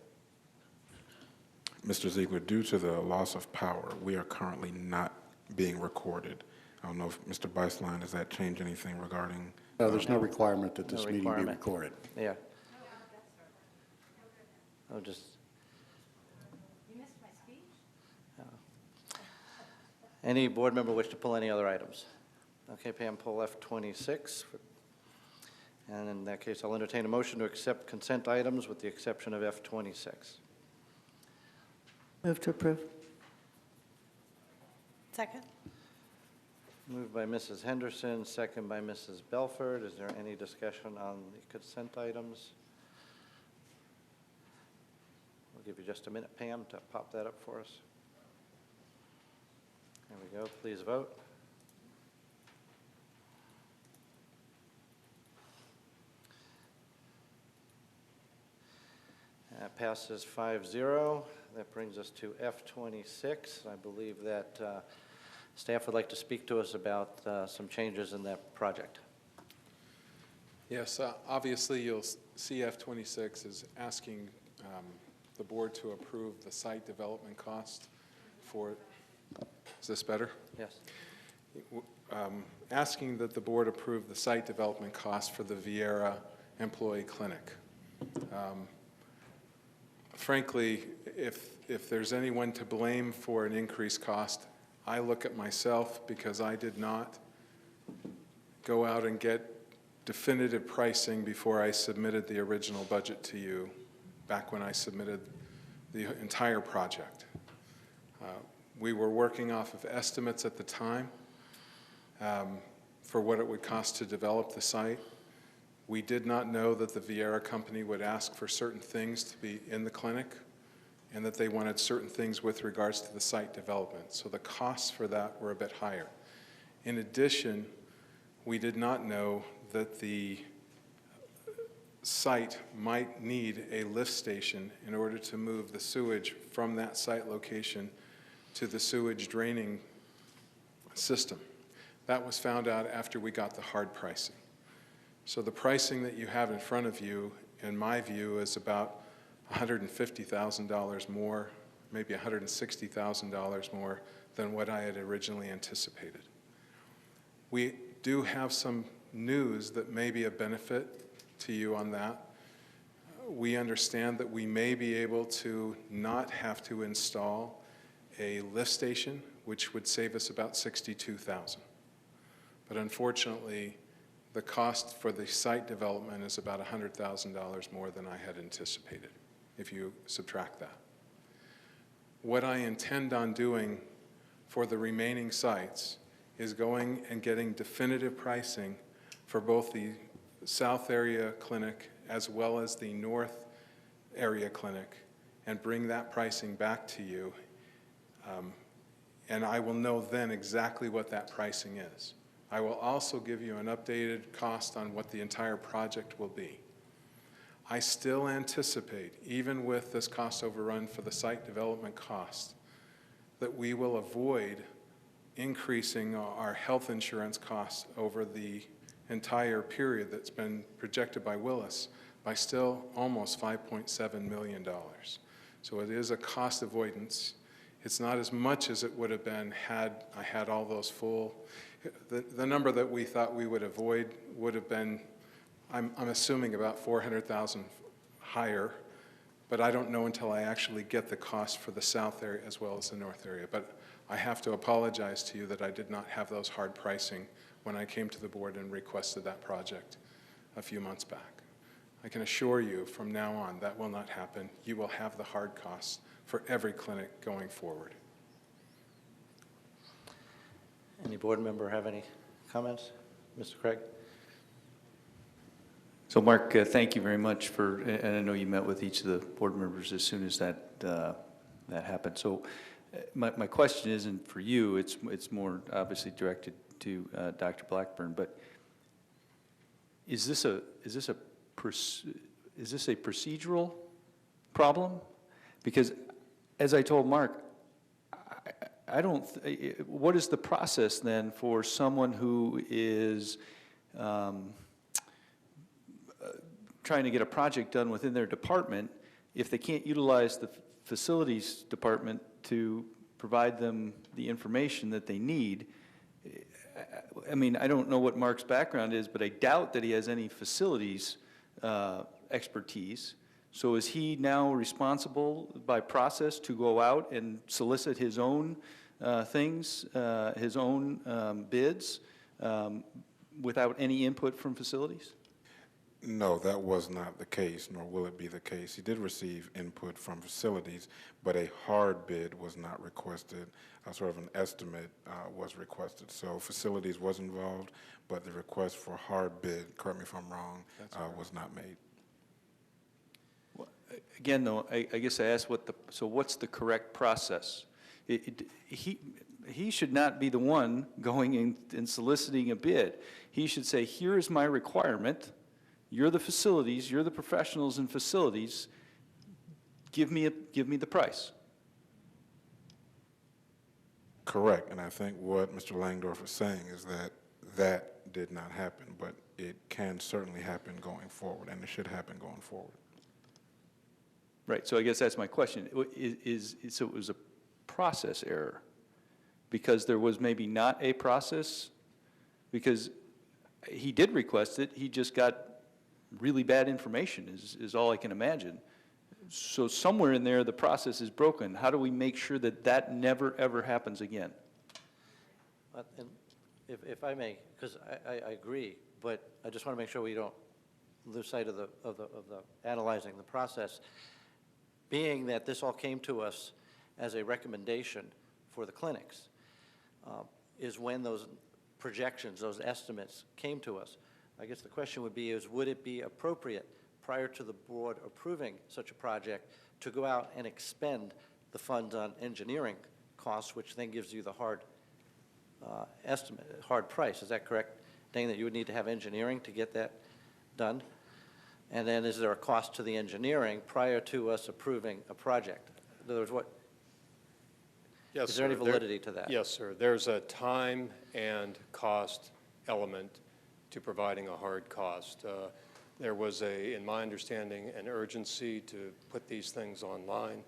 Mr. Ziegler, due to the loss of power, we are currently not being recorded. I don't know if Mr. Beislein, does that change anything regarding? No, there's no requirement that this meeting be requirement. recorded. Yeah. Oh, just. You missed my speech? Any board member wish to pull any other items? Okay, Pam, pull F26. And in that case, I'll entertain a motion to accept consent items with the exception of F26. Move to approve. Second. Moved by Mrs. Henderson, second by Mrs. Belford. Is there any discussion on the consent items? We'll give you just a minute, Pam, to pop that up for us. There we go. Please vote. Passes 5-0. That brings us to F26. I believe that staff would like to speak to us about some changes in that project. Yes, obviously you'll see F26 is asking the board to approve the site development cost for, is this better? Yes. Asking that the board approve the site development cost for the Viera Employee Clinic. Frankly, if there's anyone to blame for an increased cost, I look at myself because I did not go out and get definitive pricing before I submitted the original budget to you back when I submitted the entire project. We were working off of estimates at the time for what it would cost to develop the site. We did not know that the Viera company would ask for certain things to be in the clinic and that they wanted certain things with regards to the site development. So the costs for that were a bit higher. In addition, we did not know that the site might need a lift station in order to move the sewage from that site location to the sewage draining system. That was found out after we got the hard pricing. So the pricing that you have in front of you, in my view, is about $150,000 more, maybe $160,000 more than what I had originally anticipated. We do have some news that may be a benefit to you on that. We understand that we may be able to not have to install a lift station, which would save us about $62,000. But unfortunately, the cost for the site development is about $100,000 more than I had anticipated, if you subtract that. What I intend on doing for the remaining sites is going and getting definitive pricing for both the South Area Clinic as well as the North Area Clinic, and bring that pricing back to you. And I will know then exactly what that pricing is. I will also give you an updated cost on what the entire project will be. I still anticipate, even with this cost overrun for the site development cost, that we will avoid increasing our health insurance costs over the entire period that's been projected by Willis by still almost $5.7 million. So it is a cost avoidance. It's not as much as it would have been had I had all those full. The number that we thought we would avoid would have been, I'm assuming, about $400,000 higher, but I don't know until I actually get the cost for the south area as well as the north area. But I have to apologize to you that I did not have those hard pricing when I came to the board and requested that project a few months back. I can assure you from now on that will not happen. You will have the hard costs for every clinic going forward. Any board member have any comments? Mr. Craig? So Mark, thank you very much for, and I know you met with each of the board members as soon as that happened. So my question isn't for you, it's more obviously directed to Dr. Blackburn, but is this a procedural problem? Because as I told Mark, I don't, what is the process then for someone who is trying to get a project done within their department if they can't utilize the facilities department to provide them the information that they need? I mean, I don't know what Mark's background is, but I doubt that he has any facilities expertise. So is he now responsible by process to go out and solicit his own things, his own bids, without any input from facilities? No, that was not the case, nor will it be the case. He did receive input from facilities, but a hard bid was not requested. Sort of an estimate was requested. So facilities was involved, but the request for hard bid, correct me if I'm wrong, was not made. Again, though, I guess I asked so what's the correct process? He should not be the one going in and soliciting a bid. He should say, here is my requirement. You're the facilities, you're the professionals in facilities. Give me the price. Correct, and I think what Mr. Langdorf is saying is that that did not happen, but it can certainly happen going forward, and it should happen going forward. Right, so I guess that's my question. So it was a process error because there was maybe not a process, because he did request it, he just got really bad information is all I can imagine. So somewhere in there the process is broken. How do we make sure that that never ever happens again? And if I may, because I agree, but I just want to make sure we don't lose sight of the analyzing the process. Being that this all came to us as a recommendation for the clinics, is when those projections, those estimates came to us. I guess the question would be would it be appropriate prior to the board approving such a project to go out and expend the funds on engineering costs, which then gives you the hard estimate, hard price? Is that correct, Dane, that you would need to have engineering to get that done? And then is there a cost to the engineering prior to us approving a project? In other words, Yes, Is there any sir. validity to that? Yes, sir. There's a time and cost element to providing a hard cost. There was in my understanding, an urgency to put these things online.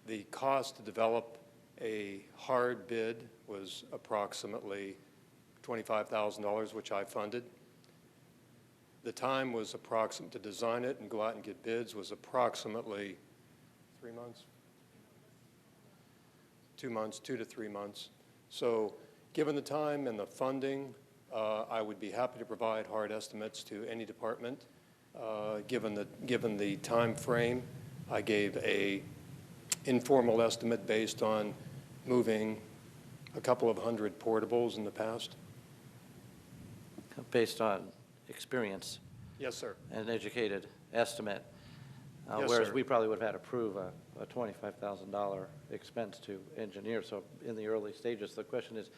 The cost to develop a hard bid was approximately $25,000, which I funded. The time was approximate to design it and go out and get bids was approximately 3 months? 2 months, 2 to 3 months. So given the time and the funding, I would be happy to provide hard estimates to any department. Given the time frame, I gave a informal estimate based on moving a couple of hundred portables in the past. Based on experience? Yes, sir. An educated estimate? Yes, Whereas sir. we probably would have had to prove a $25,000 expense to engineer. So in the early stages, the question is,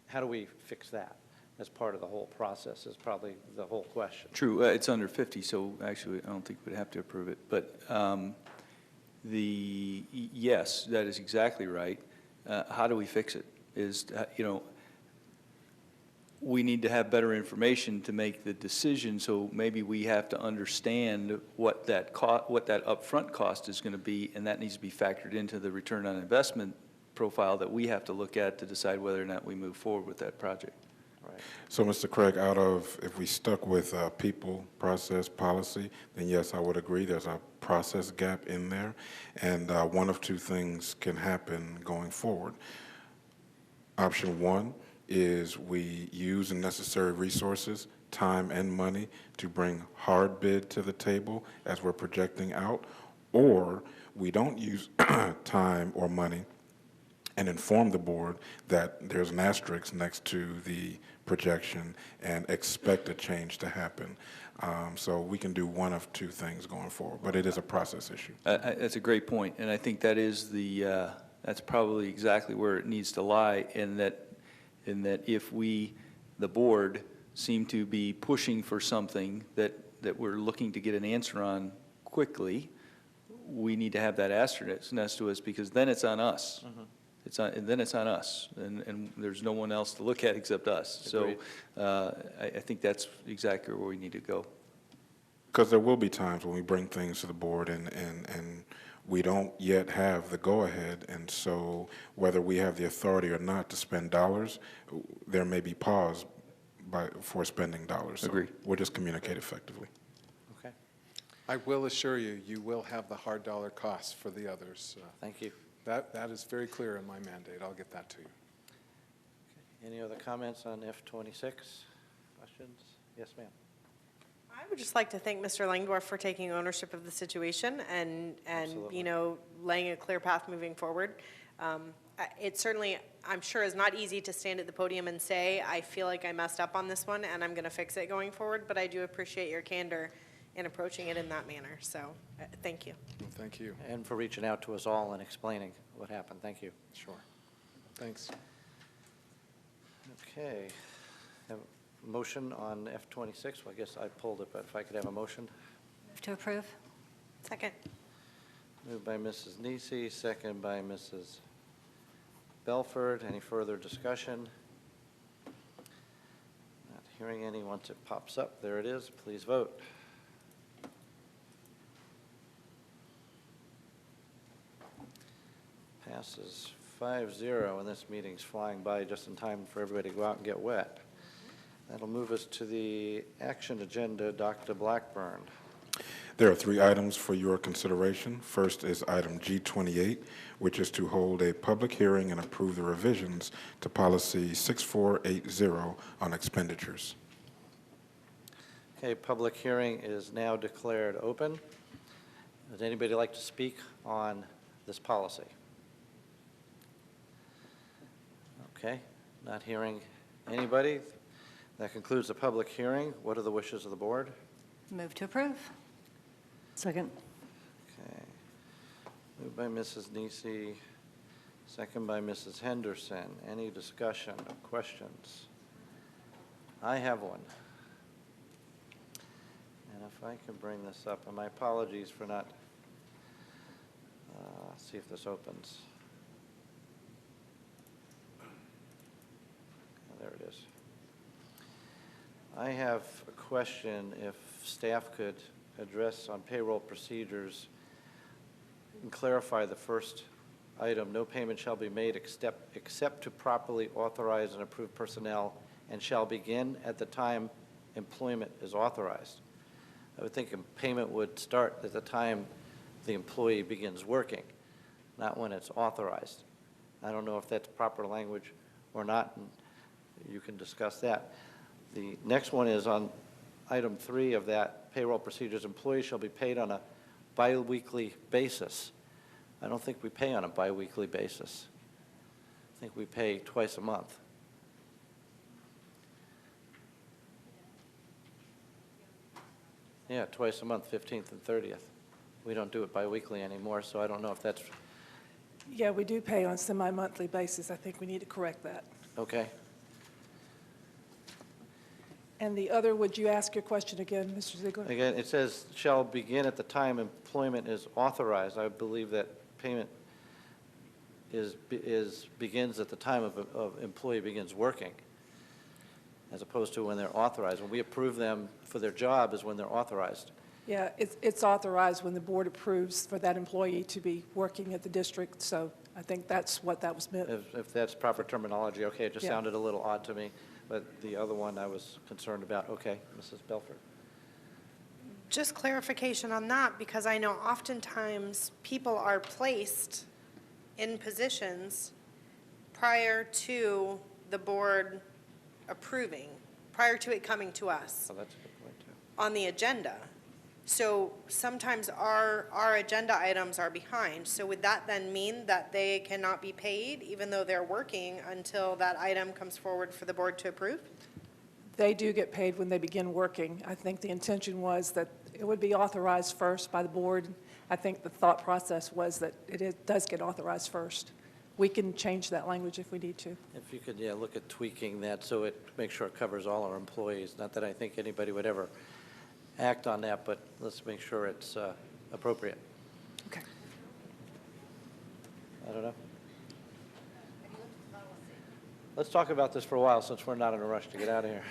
how do we fix that? As part of the whole process is probably the whole question. True, it's under 50, so actually, I don't think we'd have to approve it. But yes, that is exactly right. How do we fix it? We need to have better information to make the decision, so maybe we have to understand what that upfront cost is going to be, and that needs to be factored into the return on investment profile that we have to look at to decide whether or not we move forward with that project. Right. So, Mr. Craig, if we stuck with people, process, policy, then yes, I would agree. There's a process gap in there, and one of two things can happen going forward. Option one is we use the necessary resources, time and money, to bring hard bid to the table as we're projecting out, or we don't use time or money and inform the board that there's an asterisk next to the projection and expect a change to happen. So we can do one of two things going forward, but it is a process issue. That's a great point, and I think that is that's probably exactly where it needs to lie, in that if we, the board, seem to be pushing for something that we're looking to get an answer on quickly, we need to have that asterisk next to us, because then it's on us. Mm-hmm. Then it's on us, and there's no one else to look at except us. Agreed. So I think that's exactly where we need to go. Because there will be times when we bring things to the board and we don't yet have the go-ahead, and so whether we have the authority or not to spend dollars, there may be pause for spending dollars. So Agree. we'll just communicate effectively. Okay. I will assure you, you will have the hard dollar costs for the others. Thank you. That is very clear in my mandate. I'll get that to you. Any other comments on F-26? Questions? Yes, ma'am. I would just like to thank Mr. Langdorf for taking ownership of the situation and Absolutely. laying a clear path moving forward. It certainly, I'm sure, is not easy to stand at the podium and say, I feel like I messed up on this one and I'm going to fix it going forward, but I do appreciate your candor in approaching it in that manner. So, thank you. Well, thank you. And for reaching out to us all and explaining what happened. Thank you. Sure. Thanks. Okay. Have a motion on F-26. Well, I guess I pulled it, but if I could have a motion. Move to approve. Second. Moved by Mrs. Nisi, second by Mrs. Belford. Any further discussion? Not hearing any. Once it pops up, there it is. Please vote. Passes 5-0, and this meeting's flying by just in time for everybody to go out and get wet. That'll move us to the action agenda. Dr. Blackburn. There are three items for your consideration. First is item G28, which is to hold a public hearing and approve the revisions to policy 6480 on expenditures. Okay, public hearing is now declared open. Would anybody like to speak on this policy? Okay, not hearing anybody. That concludes the public hearing. What are the wishes of the board? Move to approve. Second. Okay. Moved by Mrs. Nisi, second by Mrs. Henderson. Any discussion or questions? I have one. And if I can bring this up, and my apologies for not, see if this opens. I have a question, if staff could address on payroll procedures and clarify the first item, no payment shall be made except to properly authorize and approve personnel and shall begin at the time employment is authorized. I would think payment would start at the time the employee begins working, not when it's authorized. I don't know if that's proper language or not, and you can discuss that. The next one is on item 3 of that payroll procedures, employees shall be paid on a biweekly basis. I don't think we pay on a biweekly basis. I think we pay twice a month. Yeah, twice a month, 15th and 30th. We don't do it biweekly anymore, so I don't know if that's Yeah, we do pay on semi-monthly basis. I think we need to correct that. okay. And the other, would you ask your question again, Mr. Ziegler? Again, it says shall begin at the time employment is authorized. I believe that payment begins at the time of employee begins working, as opposed to when they're authorized. When we approve them for their job is when they're authorized. Yeah, it's authorized when the board approves for that employee to be working at the district, so I think that's what that was meant. If that's proper terminology, okay, it just Yeah. sounded a little odd to me, but the other one I was concerned about. Okay, Mrs. Belford. Just clarification on that, because I know oftentimes people are placed in positions prior to the board approving, prior to it coming to us Oh, that's a good point, too. on the agenda. So sometimes our agenda items are behind. So would that then mean that they cannot be paid even though they're working until that item comes forward for the board to approve? They do get paid when they begin working. I think the intention was that it would be authorized first by the board. I think the thought process was that does get authorized first. We can change that language if we need to. If you could, yeah, look at tweaking that so it, make sure it covers all our employees. Not that I think anybody would ever act on that, but let's make sure it's appropriate. Okay. I don't know. Let's talk about this for a while since we're not in a rush to get out of here.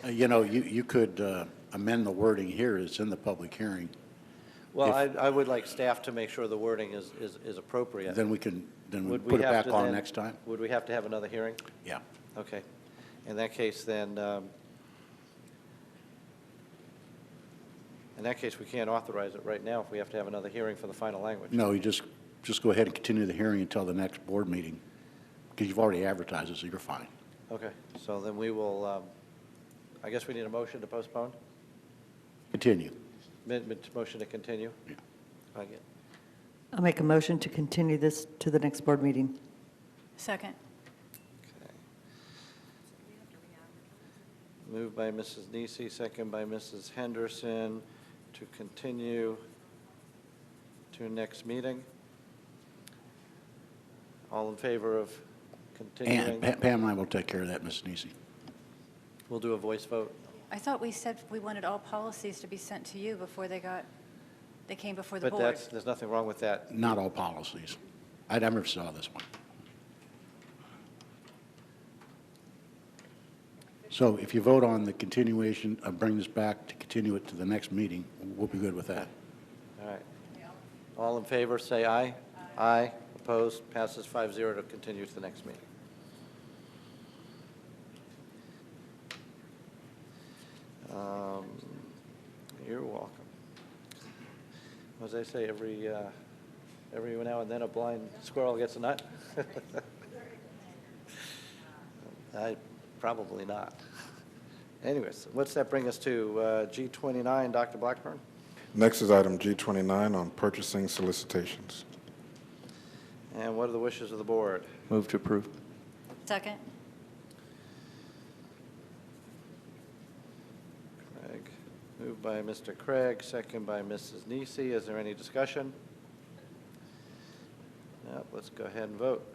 You know, you could amend the wording here. It's in the public hearing. Well, I would like staff to make sure the wording is appropriate. Then we can, then we Would put it have back to on then- next time? Would we have to have another hearing? Yeah. Okay. In that case, then, in that case, we can't authorize it right now if we have to have another hearing for the final language. No, you just go ahead and continue the hearing until the next board meeting, because you've already advertised it, so you're fine. Okay, so then we will, I guess we need a motion to postpone? Continue. Motion to continue? Yeah. I get. I'll make a motion to continue this to the next board meeting. Second. Okay. Moved by Mrs. Nisi, second by Mrs. Henderson to continue to next meeting. All in favor of continuing? And Pam and I will take care of that, Ms. Nisi. We'll do a voice vote. I thought we said we wanted all policies to be sent to you before they came before the But board. there's nothing wrong with that. Not all policies. I never saw this one. So if you vote on the continuation, bring this back to continue it to the next meeting, we'll be good with that. All right. All in favor, say aye. Aye. Opposed? Passes 5-0 to continue to the next meeting. You're welcome. As I say, every now and then a blind squirrel gets a nut. Probably not. Anyways, what's that bring us to? G29, Dr. Blackburn? Next is item G29 on purchasing solicitations. And what are the wishes of the board? Move to approve. Second. Craig. Moved by Mr. Craig, second by Mrs. Nisi. Is there any discussion? No, let's go ahead and vote.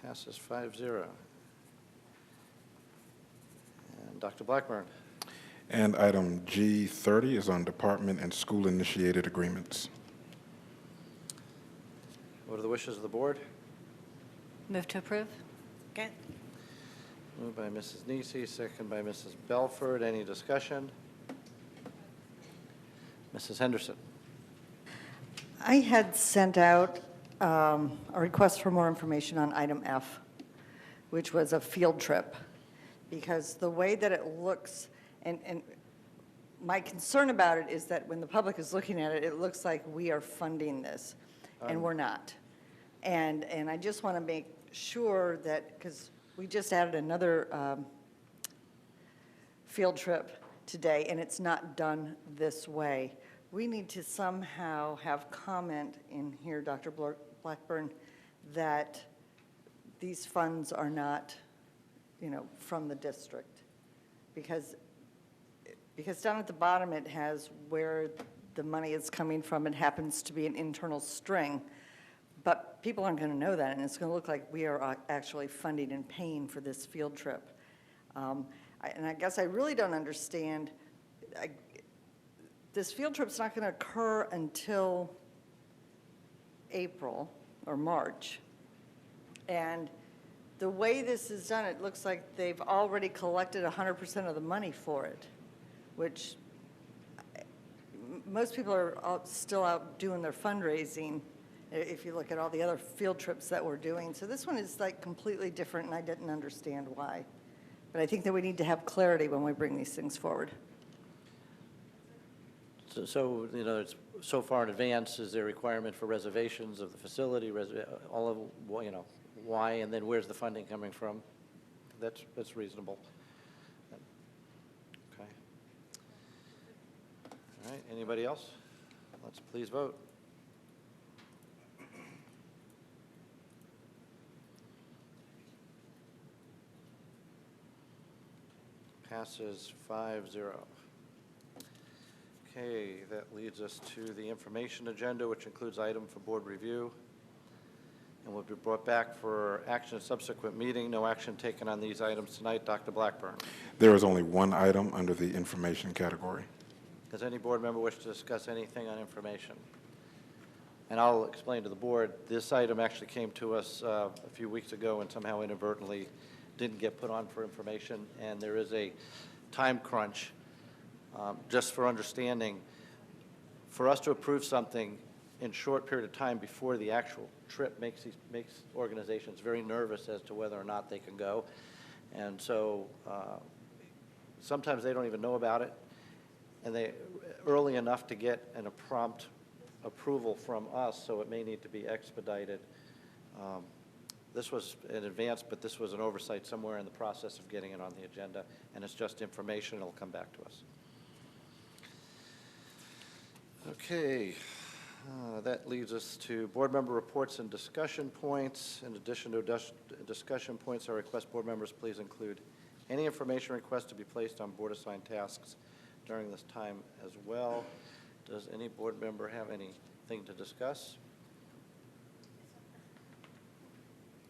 Passes 5-0. And Dr. Blackburn? And item G30 is on department and school-initiated agreements. What are the wishes of the board? Move to approve? Second. Moved by Mrs. Nisi, second by Mrs. Belford. Any discussion? Mrs. Henderson. I had sent out a request for more information on item F, which was a field trip, because the way that it looks, and my concern about it is that when the public is looking at it, it looks like we are funding this, and we're not. And I just want to make sure that, because we just added another field trip today, and it's not done this way. We need to somehow have comment in here, Dr. Blackburn, that these funds are not, from the district. Because down at the bottom, it has where the money is coming from. It happens to be an internal string. But people aren't going to know that, and it's going to look like we are actually funding and paying for this field trip. And I guess I really don't understand. This field trip's not going to occur until April or March. And the way this is done, it looks like they've already collected 100% of the money for it, which most people are still out doing their fundraising if you look at all the other field trips that we're doing. So this one is like completely different, and I didn't understand why. But I think that we need to have clarity when we bring these things forward. So it's so far in advance, is there a requirement for reservations of the facility, all of, why, and then where's the funding coming from? That's reasonable. Okay. All right, anybody else? Let's please vote. Passes 5-0. Okay, that leads us to the information agenda, which includes item for board review, and will be brought back for action at subsequent meeting. No action taken on these items tonight. Dr. Blackburn. There is only one item under the information category. Does any board member wish to discuss anything on information? And I'll explain to the board, this item actually came to us a few weeks ago and somehow inadvertently didn't get put on for information, and there is a time crunch. Just for understanding, for us to approve something in a short period of time before the actual trip makes organizations very nervous as to whether or not they can go. And so sometimes they don't even know about it, and they early enough to get a prompt approval from us, so it may need to be expedited. This was in advance, but this was an oversight somewhere in the process of getting it on the agenda, and it's just information. It'll come back to us. Okay, that leads us to board member reports and discussion points. In addition to discussion points, I request board members please include any information request to be placed on board assigned tasks during this time as well. Does any board member have anything to discuss?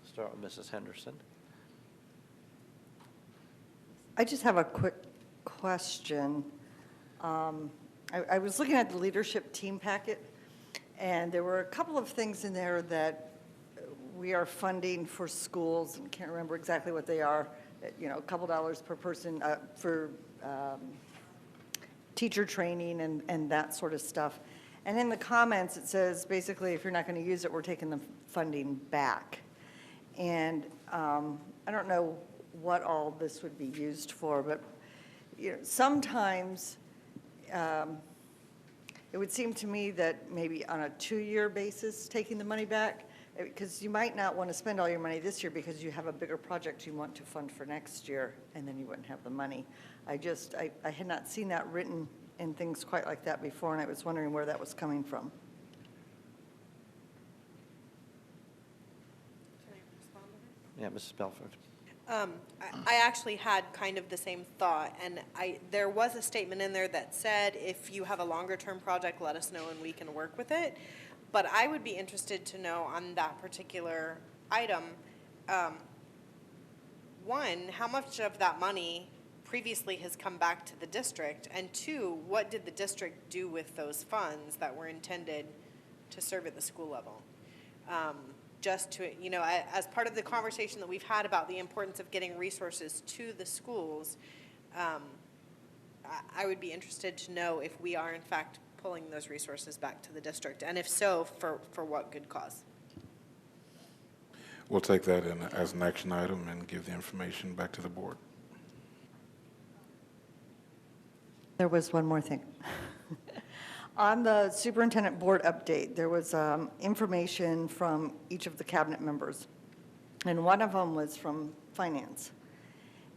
Start with Mrs. Henderson. I just have a quick question. I was looking at the leadership team packet, and there were a couple of things in there that we are funding for schools, and can't remember exactly what they are, a couple dollars per person for teacher training and that sort of stuff. And in the comments, it says, basically, if you're not going to use it, we're taking the funding back. And I don't know what all this would be used for, but sometimes it would seem to me that maybe on a 2-year basis, taking the money back, because you might not want to spend all your money this year because you have a bigger project you want to fund for next year, and then you wouldn't have the money. I had not seen that written in things quite like that before, and I was wondering where that was coming from. Yeah, Mrs. Belford. I actually had kind of the same thought, and there was a statement in there that said, if you have a longer-term project, let us know and we can work with it. But I would be interested to know on that particular item, one, how much of that money previously has come back to the district? And two, what did the district do with those funds that were intended to serve at the school level? Just to, as part of the conversation that we've had about the importance of getting resources to the schools, I would be interested to know if we are in fact pulling those resources back to the district, and if so, for what good cause? We'll take that as an action item and give the information back to the board. There was one more thing. On the superintendent board update, there was information from each of the cabinet members, and one of them was from finance.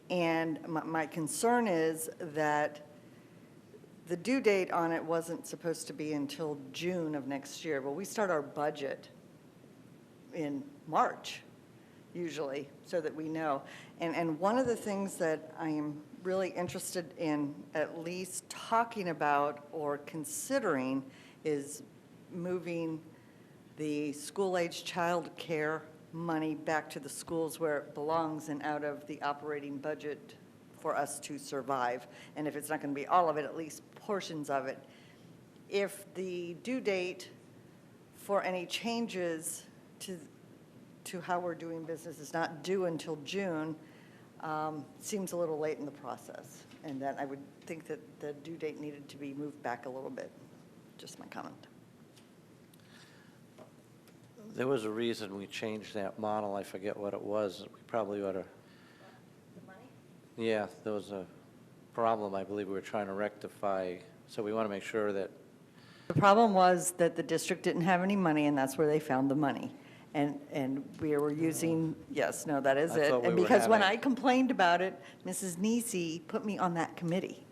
And my concern is that the due date on it wasn't supposed to be until June of next year. Well, we start our budget in March, usually, so that we know. And one of the things that I am really interested in at least talking about or considering is moving the school-age child care money back to the schools where it belongs and out of the operating budget for us to survive. And if it's not going to be all of it, at least portions of it. If the due date for any changes to how we're doing business is not due until June, seems a little late in the process. And that I would think that the due date needed to be moved back a little bit. Just my comment. There was a reason we changed that model. I forget what it was. We probably ought to. The money? Yeah, there was a problem I believe we were trying to rectify. So we want to make sure that. The problem was that the district didn't have any money, and that's where they found the money. And we were using, yes, no, that is I it. thought we And were because when I having- complained about it, Mrs. Nisi put me on that committee.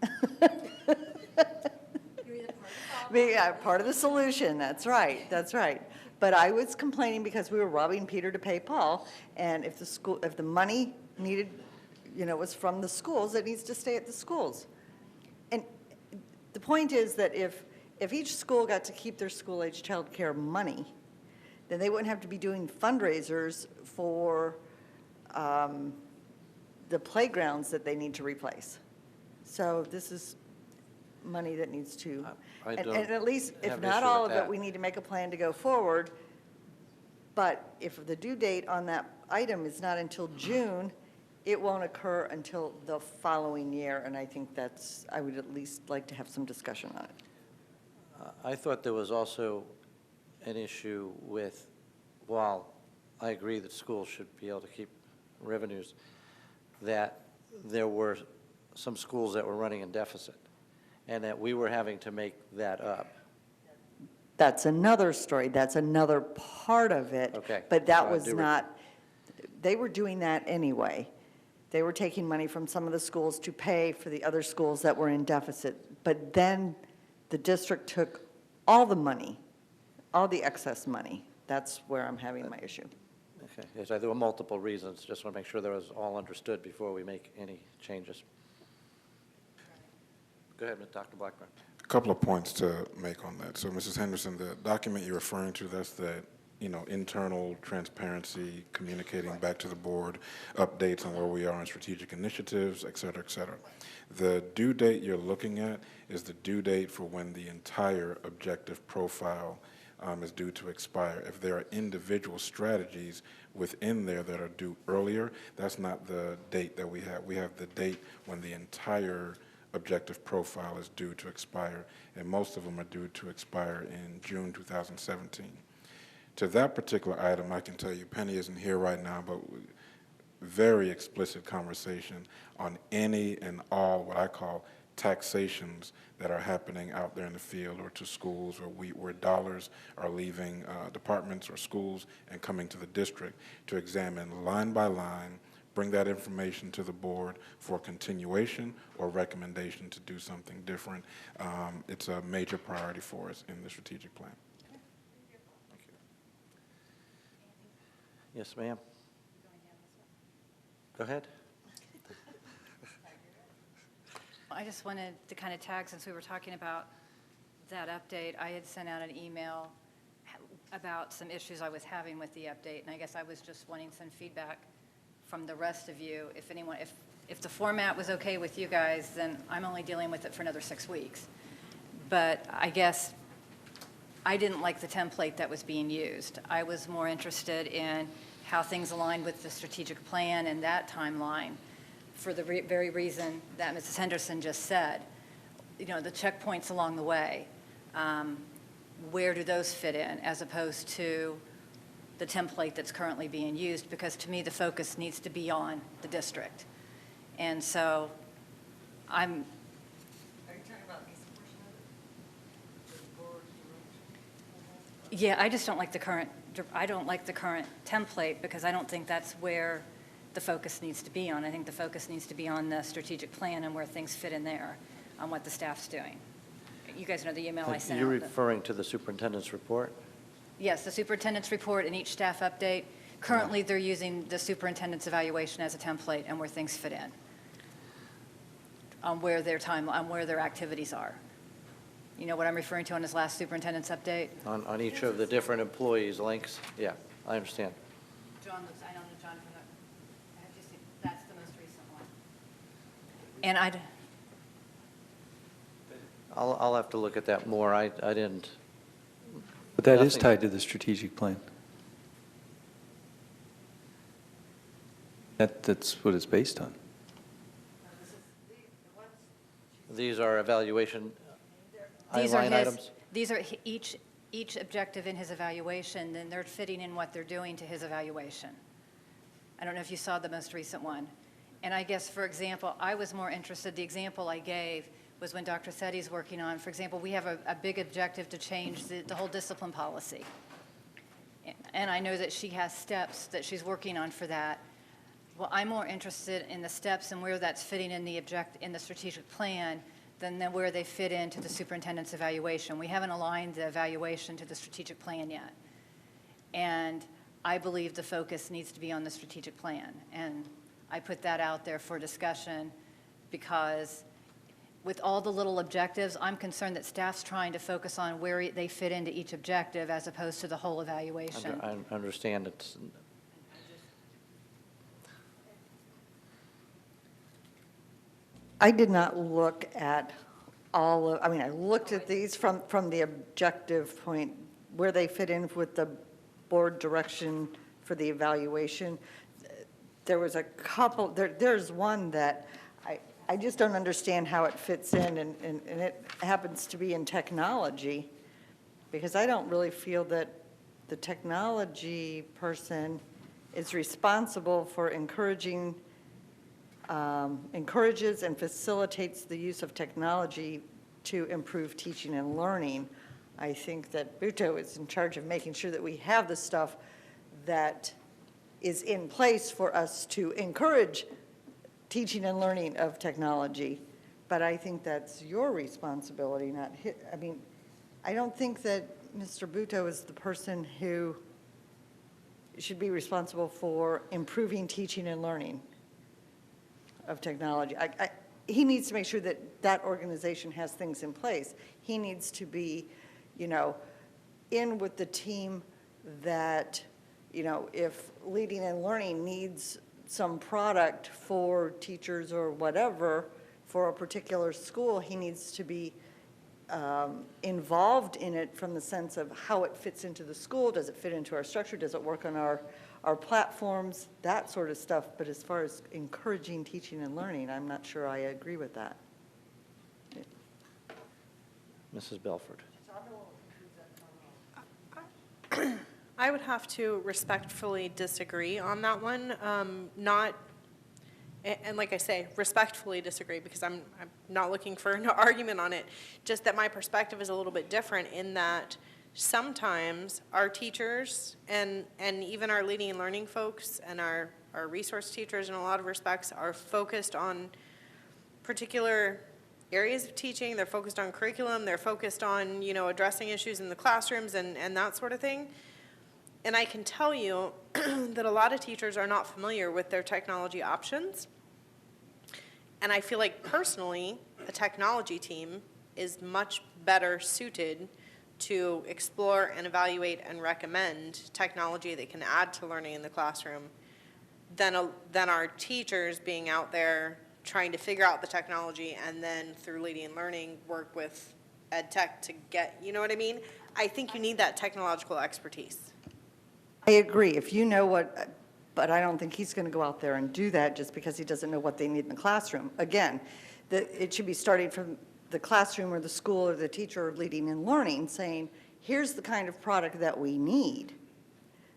Yeah, part of the solution, that's right, that's right. But I was complaining because we were robbing Peter to pay Paul, and if the money needed, was from the schools, it needs to stay at the schools. And the point is that if each school got to keep their school-age child care money, then they wouldn't have to be doing fundraisers for the playgrounds that they need to replace. So this is money that needs to, and at least, if have an not issue all with of it, that. we need to make a plan to go forward. But if the due date on that item is not until June, it won't occur until the following year, and I think I would at least like to have some discussion on it. I thought there was also an issue with, while I agree that schools should be able to keep revenues, that there were some schools that were running in deficit, and that we were having to make that up. That's another story, that's another part of it. Okay. But that So I was do not, they were doing that anyway. They were taking money from some of the schools to pay for the other schools that were in deficit. But then the district took all the money, all the excess money. That's where I'm having my issue. Okay, yes, there were multiple reasons, just want to make sure that was all understood before we make any changes. Go ahead, Dr. Blackburn. A couple of points to make on that. So, Mrs. Henderson, the document you're referring to, that's the, internal transparency, communicating back to the board, updates on where we are on strategic initiatives, et cetera, et cetera. The due date you're looking at is the due date for when the entire objective profile is due to expire. If there are individual strategies within there that are due earlier, that's not the date that we have. We have the date when the entire objective profile is due to expire, and most of them are due to expire in June 2017. To that particular item, I can tell you, Penny isn't here right now, but very explicit conversation on any and all what I call taxations that are happening out there in the field or to schools, or where dollars are leaving departments or schools and coming to the district, to examine line by line, bring that information to the board for continuation or recommendation to do something different. It's a major priority for us in the strategic plan. Yes, ma'am. Go ahead. I just wanted to kind of tag, since we were talking about that update, I had sent out an email about some issues I was having with the update, and I guess I was just wanting some feedback from the rest of you, if If the format was okay with you guys, then I'm only dealing with it for another 6 weeks. But I guess I didn't like the template that was being used. I was more interested in how things aligned with the strategic plan and that timeline for the very reason that Mrs. Henderson just said. You know, the checkpoints along the way. Where do those fit in as opposed to the template that's currently being used? Because to me, the focus needs to be on the district. And so I'm. Are you talking about this portion of it? Yeah, I just don't like the current, I don't like the current template because I don't think that's where the focus needs to be on. I think the focus needs to be on the strategic plan and where things fit in there, on what the staff's doing. You guys know the email I sent out. You're referring to the superintendent's report? Yes, the superintendent's report and each staff update. Currently, they're using the superintendent's evaluation as a template and where things fit in, on where their activities are. You know what I'm referring to on his last superintendent's update? On each of the different employees' links? Yeah, I understand. John looks, I don't know John from the, I have just seen, that's the most recent one. And I'll have to look at that more. I didn't. But that is Nothing. tied to the strategic plan. That's what it's based on. These are evaluation These are line his, items? these are each objective in his evaluation, then they're fitting in what they're doing to his evaluation. I don't know if you saw the most recent one. And I guess, for example, I was more interested, the example I gave was when Dr. Setty's working on, for example, we have a big objective to change the whole discipline policy. And I know that she has steps that she's working on for that. Well, I'm more interested in the steps and where that's fitting in the strategic plan than where they fit into the superintendent's evaluation. We haven't aligned the evaluation to the strategic plan yet. And I believe the focus needs to be on the strategic plan. And I put that out there for discussion because with all the little objectives, I'm concerned that staff's trying to focus on where they fit into each objective as opposed to the whole evaluation. I understand it's. I did not look at all of, I mean, I looked at these from the objective point, where they fit in with the board direction for the evaluation. There was a couple, there's one that I just don't understand how it fits in, and it happens to be in technology, because I don't really feel that the technology person is responsible for encourages and facilitates the use of technology to improve teaching and learning. I think that Buto is in charge of making sure that we have the stuff that is in place for us to encourage teaching and learning of technology. But I think that's your responsibility, not his. I mean, I don't think that Mr. Buto is the person who should be responsible for improving teaching and learning of technology. He needs to make sure that that organization has things in place. He needs to be, you know, in with the team that, you know, if Leading and Learning needs some product for teachers or whatever for a particular school, he needs to be involved in it from the sense of how it fits into the school. Does it fit into our structure? Does it work on our platforms? That sort of stuff. But as far as encouraging teaching and learning, I'm not sure I agree with that. Mrs. Belford. I would have to respectfully disagree on that one. And like I say, respectfully disagree, because I'm not looking for an argument on it. Just that my perspective is a little bit different in that sometimes our teachers and even our Leading and Learning folks and our resource teachers in a lot of respects are focused on particular areas of teaching. They're focused on curriculum. They're focused on, you know, addressing issues in the classrooms and that sort of thing. And I can tell you that a lot of teachers are not familiar with their technology options. And I feel like personally, a technology team is much better suited to explore and evaluate and recommend technology that can add to learning in the classroom than our teachers being out there trying to figure out the technology and then through Leading and Learning, work with ed tech to get, you know what I mean? I think you need that technological expertise. I agree, if you know what, but I don't think he's going to go out there and do that just because he doesn't know what they need in the classroom. Again, it should be starting from the classroom or the school or the teacher Leading and Learning, saying, here's the kind of product that we need,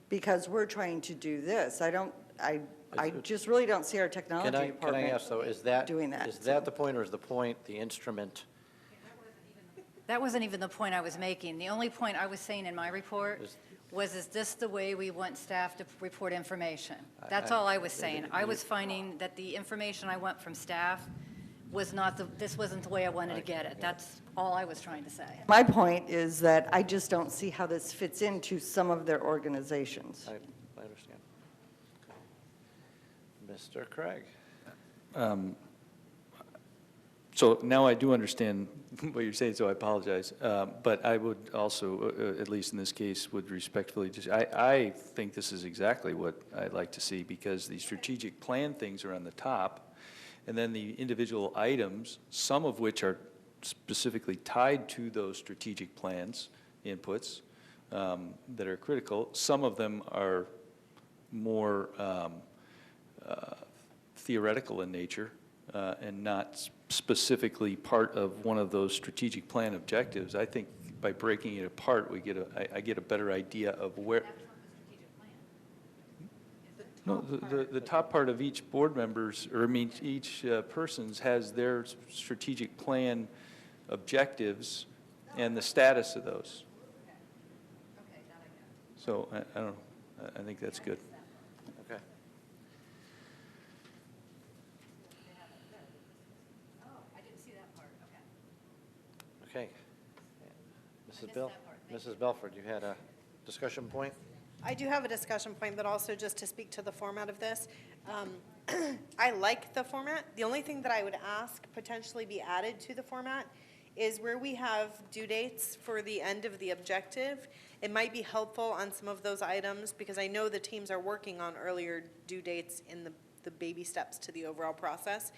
because we're trying to do this. I just really don't see our technology Can I department ask, though, is that, doing that. is that the point, or is the point the instrument? That wasn't even the point I was making. The only point I was saying in my report was, is this the way we want staff to report information? That's all I was saying. I was finding that the information I want from staff was not this wasn't the way I wanted to get it. That's all I was trying to say. My point is that I just don't see how this fits into some of their organizations. I understand. Mr. Craig? So now I do understand what you're saying, so I apologize. But I would also, at least in this case, would respectfully I think this is exactly what I'd like to see, because the strategic plan things are on the top, and then the individual items, some of which are specifically tied to those strategic plans, inputs, that are critical. Some of them are more theoretical in nature, and not specifically part of one of those strategic plan objectives. I think by breaking it apart, I get a better idea of where. No, the top part of each board member's, or I mean, each person's has their strategic plan objectives and the status of those. So I don't know. I think that's good. Okay. Okay. Mrs. Belford, you had a discussion point? I do have a discussion point, but also just to speak to the format of this. I like the format. The only thing that I would ask potentially be added to the format is where we have due dates for the end of the objective. It might be helpful on some of those items, because I know the teams are working on earlier due dates in the baby steps to the overall process.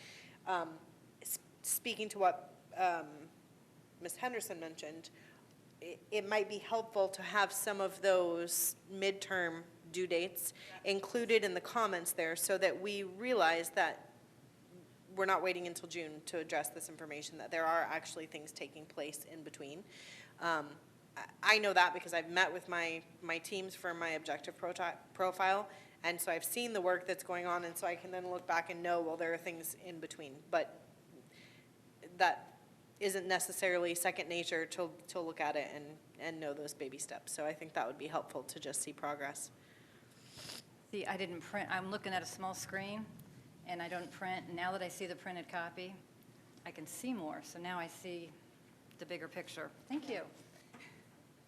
Speaking to what Ms. Henderson mentioned, it might be helpful to have some of those midterm due dates included in the comments there, so that we realize that we're not waiting until June to address this information, that there are actually things taking place in between. I know that because I've met with my teams for my objective profile, and so I've seen the work that's going on, and so I can then look back and know, well, there are things in between. But that isn't necessarily second nature to look at it and know those baby steps. So I think that would be helpful to just see progress. See, I didn't print. I'm looking at a small screen, and I don't print. Now that I see the printed copy, I can see more. So now I see the bigger picture. Thank you.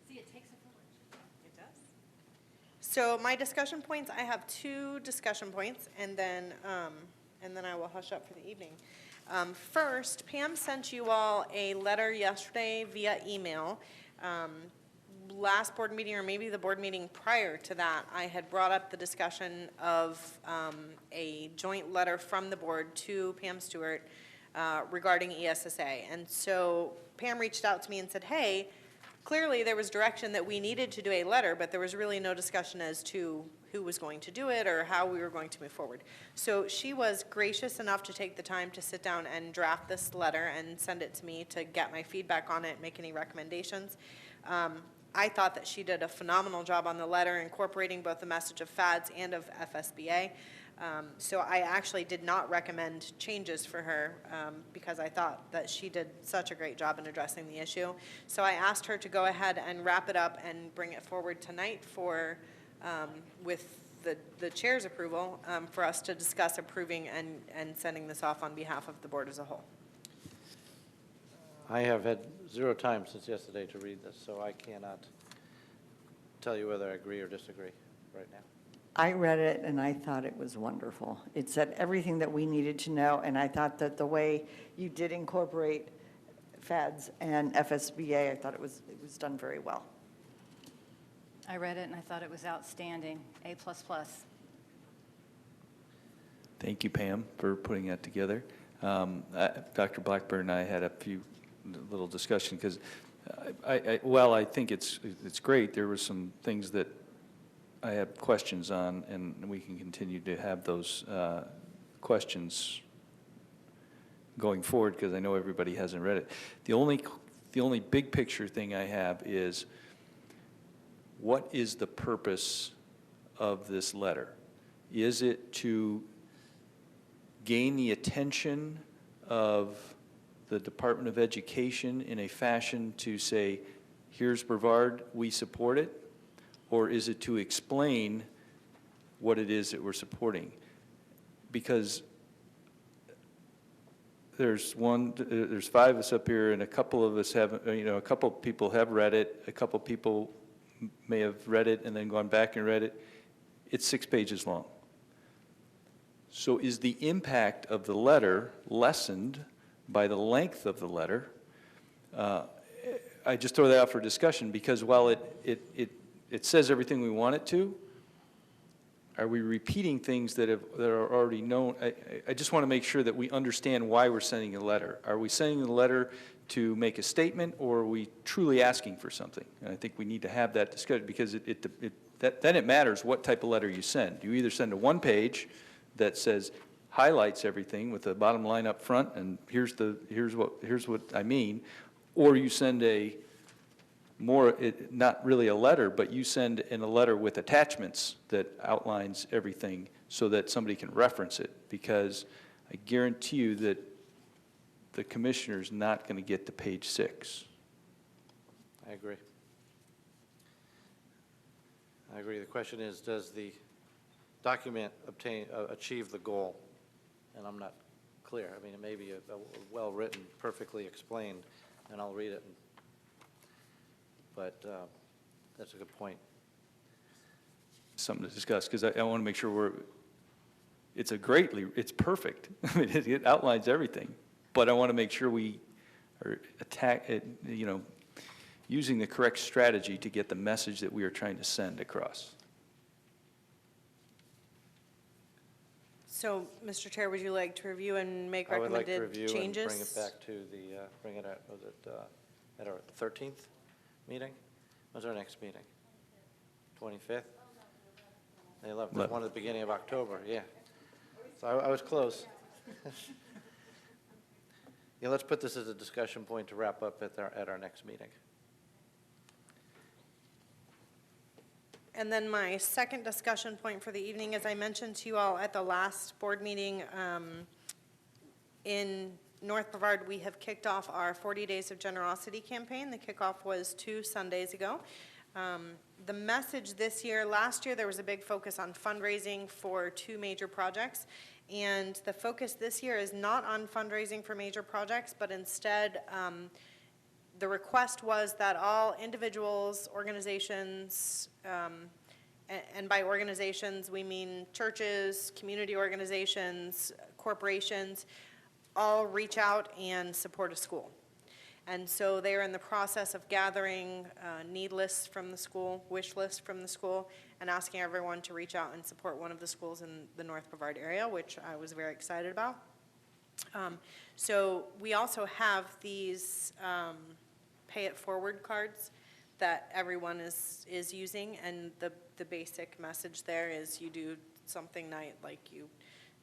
See, it takes a village. It does. So my discussion points, I have 2 discussion points, and then I will hush up for the evening. First, Pam sent you all a letter yesterday via email. Last board meeting, or maybe the board meeting prior to that, I had brought up the discussion of a joint letter from the board to Pam Stewart regarding ESSA. And so Pam reached out to me and said, hey, clearly there was direction that we needed to do a letter, but there was really no discussion as to who was going to do it or how we were going to move forward. So she was gracious enough to take the time to sit down and draft this letter and send it to me to get my feedback on it, make any recommendations. I thought that she did a phenomenal job on the letter, incorporating both the message of FADS and of FSBA. So I actually did not recommend changes for her because I thought that she did such a great job in addressing the issue. So I asked her to go ahead and wrap it up and bring it forward tonight for, with the chair's approval, for us to discuss approving and sending this off on behalf of the board as a whole. I have had 0 time since yesterday to read this, so I cannot tell you whether I agree or disagree right now. I read it and I thought it was wonderful. It said everything that we needed to know, and I thought that the way you did incorporate FADS and FSBA, I thought it was done very well. I read it and I thought it was outstanding. A++. Thank you, Pam, for putting that together. Dr. Blackburn and I had a few little discussion because I think it's great. There were some things that I have questions on, and we can continue to have those questions going forward because I know everybody hasn't read it. The only big picture thing I have is, what is the purpose of this letter? Is it to gain the attention of the Department of Education in a fashion to say, here's Brevard, we support it? Or is it to explain what it is that we're supporting? Because there's 5 of us up here, and a couple of us haven't, a couple of people have read it, a couple of people may have read it and then gone back and read it. It's 6 pages long. So is the impact of the letter lessened by the length of the letter? I just throw that out for discussion because while it says everything we want it to, are we repeating things that are already known? I just want to make sure that we understand why we're sending a letter. Are we sending the letter to make a statement, or are we truly asking for something? And I think we need to have that discussion because then it matters what type of letter you send. You either send a 1-page that says, highlights everything with the bottom line up front, and here's what I mean, or you send a more, not really a letter, but you send in a letter with attachments that outlines everything so that somebody can reference it, because I guarantee you that the commissioner's not going to get to page 6. I agree. I agree. The question is, does the document achieve the goal? And I'm not clear. I mean, it may be a well-written, perfectly explained, and I'll read it. But that's a good point. Something to discuss, because I want to make sure it's perfect. I mean, it outlines everything. But I want to make sure we are using the correct strategy to get the message that we are trying to send across. So, Mr. Chair, would you like to review and make recommended changes? I would like to review and bring it back to bring it at our 13th meeting? When's our next meeting? 25th? The 11th. There's one at the beginning of October, yeah. So I was close. Yeah, let's put this as a discussion point to wrap up at our next meeting. And then my second discussion point for the evening, as I mentioned to you all at the last board meeting, in North Brevard, we have kicked off our 40 Days of Generosity campaign. The kickoff was 2 Sundays ago. The message this year, last year there was a big focus on fundraising for 2 major projects. And the focus this year is not on fundraising for major projects, but instead the request was that all individuals, organizations, and by organizations we mean churches, community organizations, corporations, all reach out and support a school. And so they're in the process of gathering need lists from the school, wish lists from the school, and asking everyone to reach out and support one of the schools in the North Brevard area, which I was very excited about. So we also have these pay it forward cards that everyone is using, and the basic message there is you do something like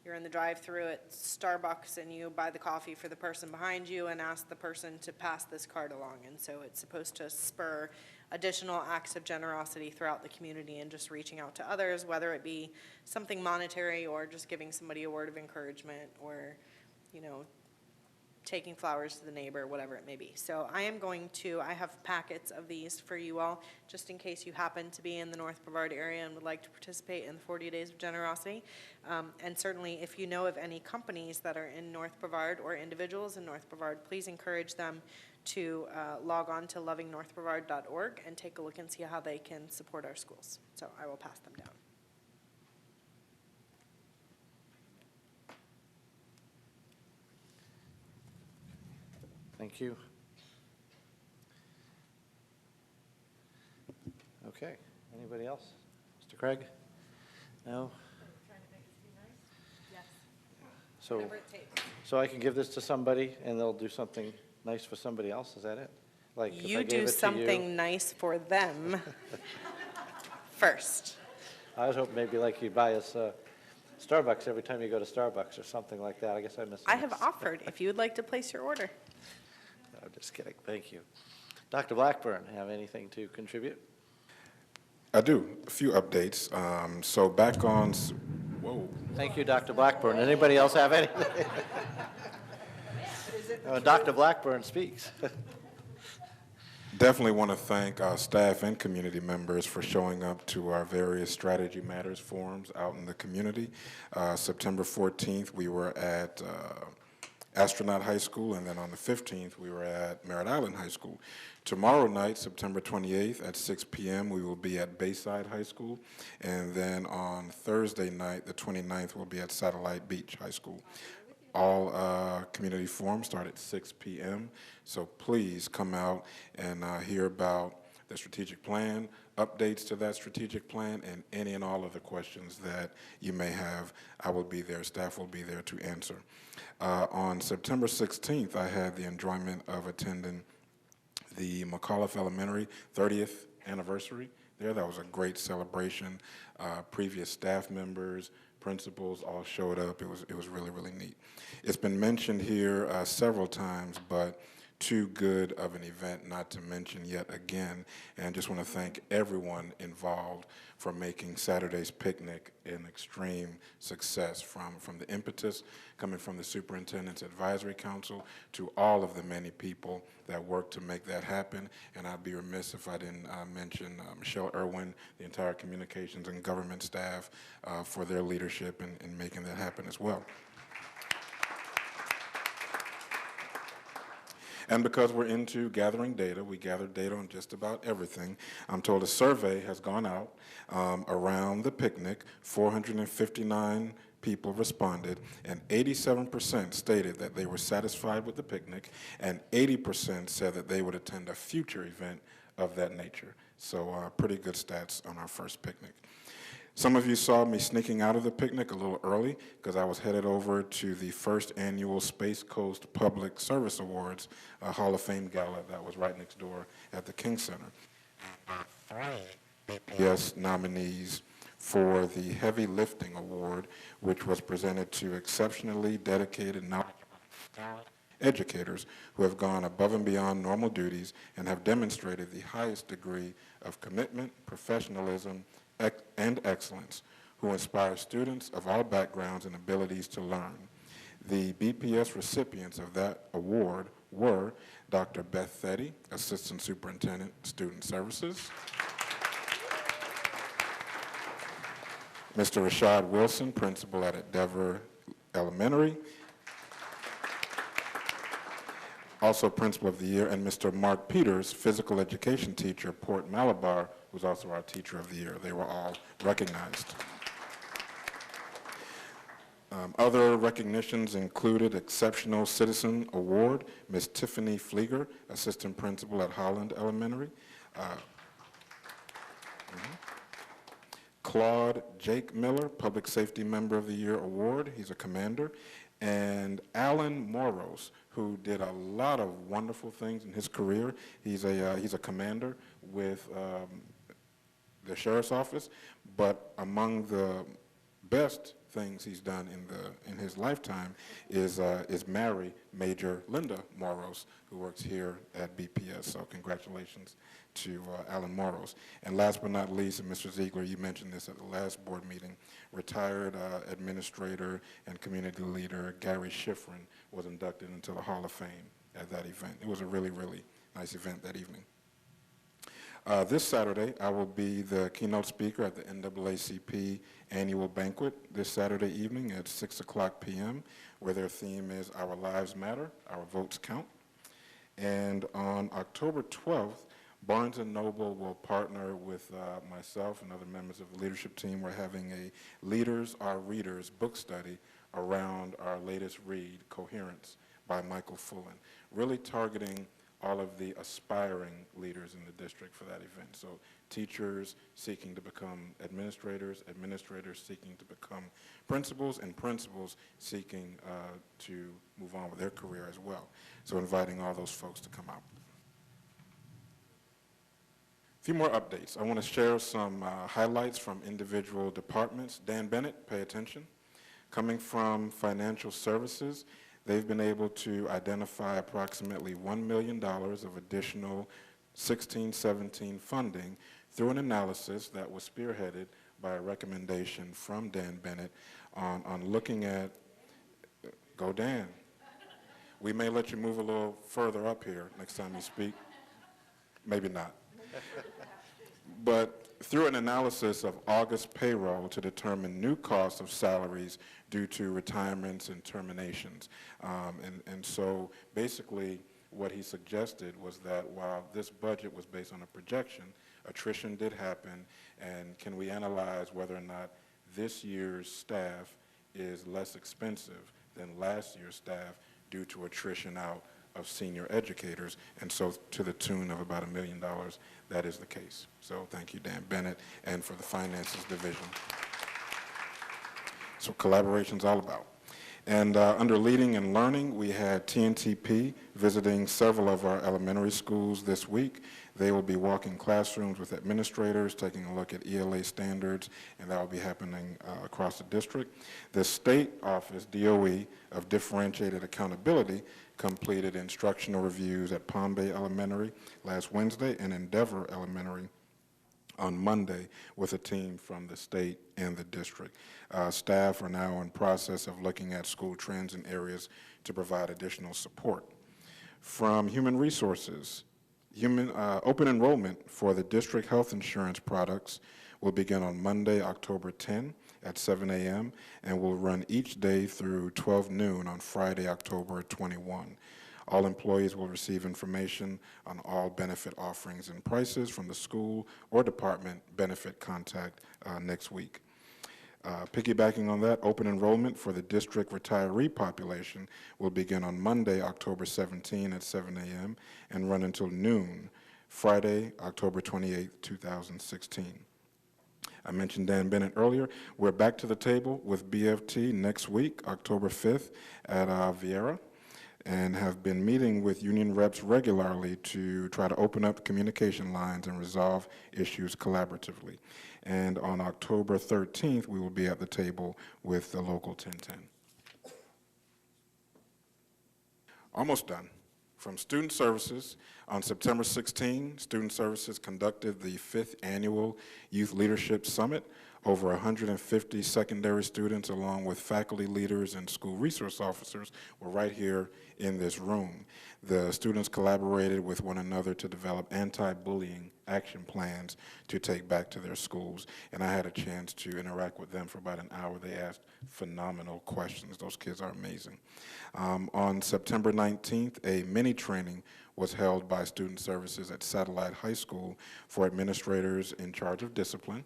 you're in the drive-thru at Starbucks and you buy the coffee for the person behind you and ask the person to pass this card along. And so it's supposed to spur additional acts of generosity throughout the community and just reaching out to others, whether it be something monetary or just giving somebody a word of encouragement or, taking flowers to the neighbor, whatever it may be. So I have packets of these for you all, just in case you happen to be in the North Brevard area and would like to participate in the 40 Days of Generosity. And certainly if you know of any companies that are in North Brevard or individuals in North Brevard, please encourage them to log on to lovingnorthbrevard.org and take a look and see how they can support our schools. So I will pass them down. Thank you. Okay, anybody else? Mr. Craig? No? So I can give this to somebody, and they'll do something nice for somebody else, is that it? Like, if I You gave do it to something nice for them first. I was hoping maybe like you'd buy us Starbucks every time you go to Starbucks or something like that. I guess I missed I have offered, if you would like to place your order. I'm just kidding. Thank you. Dr. Blackburn, have anything to contribute? I do. A few updates. So back on, whoa. Thank you, Dr. Blackburn. Anybody else have anything? Dr. Blackburn speaks. Definitely want to thank our staff and community members for showing up to our various Strategy Matters forums out in the community. September 14th, we were at Astronaut High School, and then on the 15th, we were at Merritt Island High School. Tomorrow night, September 28th at 6 p.m., we will be at Bayside High School, and then on Thursday night, the 29th, we'll be at Satellite Beach High School. All community forums start at 6 p.m., so please come out and hear about the strategic plan, updates to that strategic plan, and any and all of the questions that you may have. I will be there, staff will be there to answer. On September 16th, I had the enjoyment of attending the McAuliffe Elementary 30th anniversary there. That was a great celebration. Previous staff members, principals all showed up. It was really, really neat. It's been mentioned here several times, but too good of an event not to mention yet again, and just want to thank everyone involved for making Saturday's picnic an extreme success, from the impetus coming from the Superintendent's Advisory Council to all of the many people that worked to make that happen. And I'd be remiss if I didn't mention Michelle Irwin, the entire communications and government staff for their leadership in making that happen as well. And because we're into gathering data, we gather data on just about everything. I'm told a survey has gone out around the picnic. 459 people responded, and 87% stated that they were satisfied with the picnic, and 80% said that they would attend a future event of that nature. So pretty good stats on our first picnic. Some of you saw me sneaking out of the picnic a little early because I was headed over to the first annual Space Coast Public Service Awards Hall of Fame Gala that was right next door at the King Center. BPS nominees for the Heavy Lifting Award, which was presented to exceptionally dedicated, knowledgeable educators who have gone above and beyond normal duties and have demonstrated the highest degree of commitment, professionalism, and excellence, who inspire students of all backgrounds and abilities to learn. The BPS recipients of that award were Dr. Beth Theddy, Assistant Superintendent, Student Services, Mr. Rashad Wilson, Principal at Endeavor Elementary, also Principal of the Year, and Mr. Mark Peters, Physical Education Teacher, Port Malabar, who's also our Teacher of the Year. They were all recognized. Other recognitions included Exceptional Citizen Award, Ms. Tiffany Flieger, Assistant Principal at Holland Elementary, Claude Jake Miller, Public Safety Member of the Year Award. He's a commander. And Alan Moros, who did a lot of wonderful things in his career. He's a commander with the Sheriff's Office, but among the best things he's done in his lifetime is marry Major Linda Moros, who works here at BPS. So congratulations to Alan Moros. And last but not least, and Mr. Ziegler, you mentioned this at the last board meeting, retired administrator and community leader Gary Schifrin was inducted into the Hall of Fame at that event. It was a really, really nice event that evening. This Saturday, I will be the keynote speaker at the NAACP annual banquet this Saturday evening at 6 o'clock p.m., where their theme is Our Lives Matter, Our Votes Count. And on October 12th, Barnes & Noble will partner with myself and other members of the leadership team. We're having a Leaders Are Readers book study around our latest read, Coherence, by Michael Fullan, really targeting all of the aspiring leaders in the district for that event. So teachers seeking to become administrators, administrators seeking to become principals, and principals seeking to move on with their career as well. So inviting all those folks to come out. A few more updates. I want to share some highlights from individual departments. Dan Bennett, pay attention. Coming from financial services, they've been able to identify approximately $1 million of additional 16-17 funding through an analysis that was spearheaded by a recommendation from Dan Bennett on looking at, go Dan. We may let you move a little further up here next time you speak. Maybe not. But through an analysis of August payroll to determine new costs of salaries due to retirements and terminations. And so basically what he suggested was that while this budget was based on a projection, attrition did happen, and can we analyze whether or not this year's staff is less expensive than last year's staff due to attrition out of senior educators, and so to the tune of about $1 million, that is the case. So thank you, Dan Bennett, and for the Finances Division. So collaboration's all about. And under Leading and Learning, we had TNTP visiting several of our elementary schools this week. They will be walking classrooms with administrators, taking a look at ELA standards, and that will be happening across the district. The state office, DOE, of Differentiated Accountability completed instructional reviews at Palm Bay Elementary last Wednesday and Endeavor Elementary on Monday with a team from the state and the district. Staff are now in process of looking at school trends in areas to provide additional support. From Human Resources, open enrollment for the district health insurance products will begin on Monday, October 10 at 7 a.m. and will run each day through 12 noon on Friday, October 21. All employees will receive information on all benefit offerings and prices from the school or department benefit contact next week. Piggybacking on that, open enrollment for the district retiree population will begin on Monday, October 17 at 7 a.m. and run until noon, Friday, October 28, 2016. I mentioned Dan Bennett earlier. We're back to the table with BFT next week, October 5th at Viera, and have been meeting with union reps regularly to try to open up communication lines and resolve issues collaboratively. And on October 13th, we will be at the table with the local 1010. Almost done. From Student Services, on September 16, Student Services conducted the 5th Annual Youth Leadership Summit. Over 150 secondary students, along with faculty leaders and school resource officers, were right here in this room. The students collaborated with one another to develop anti-bullying action plans to take back to their schools, and I had a chance to interact with them for about an hour. They asked phenomenal questions. Those kids are amazing. On September 19th, a mini training was held by Student Services at Satellite High School for administrators in charge of discipline.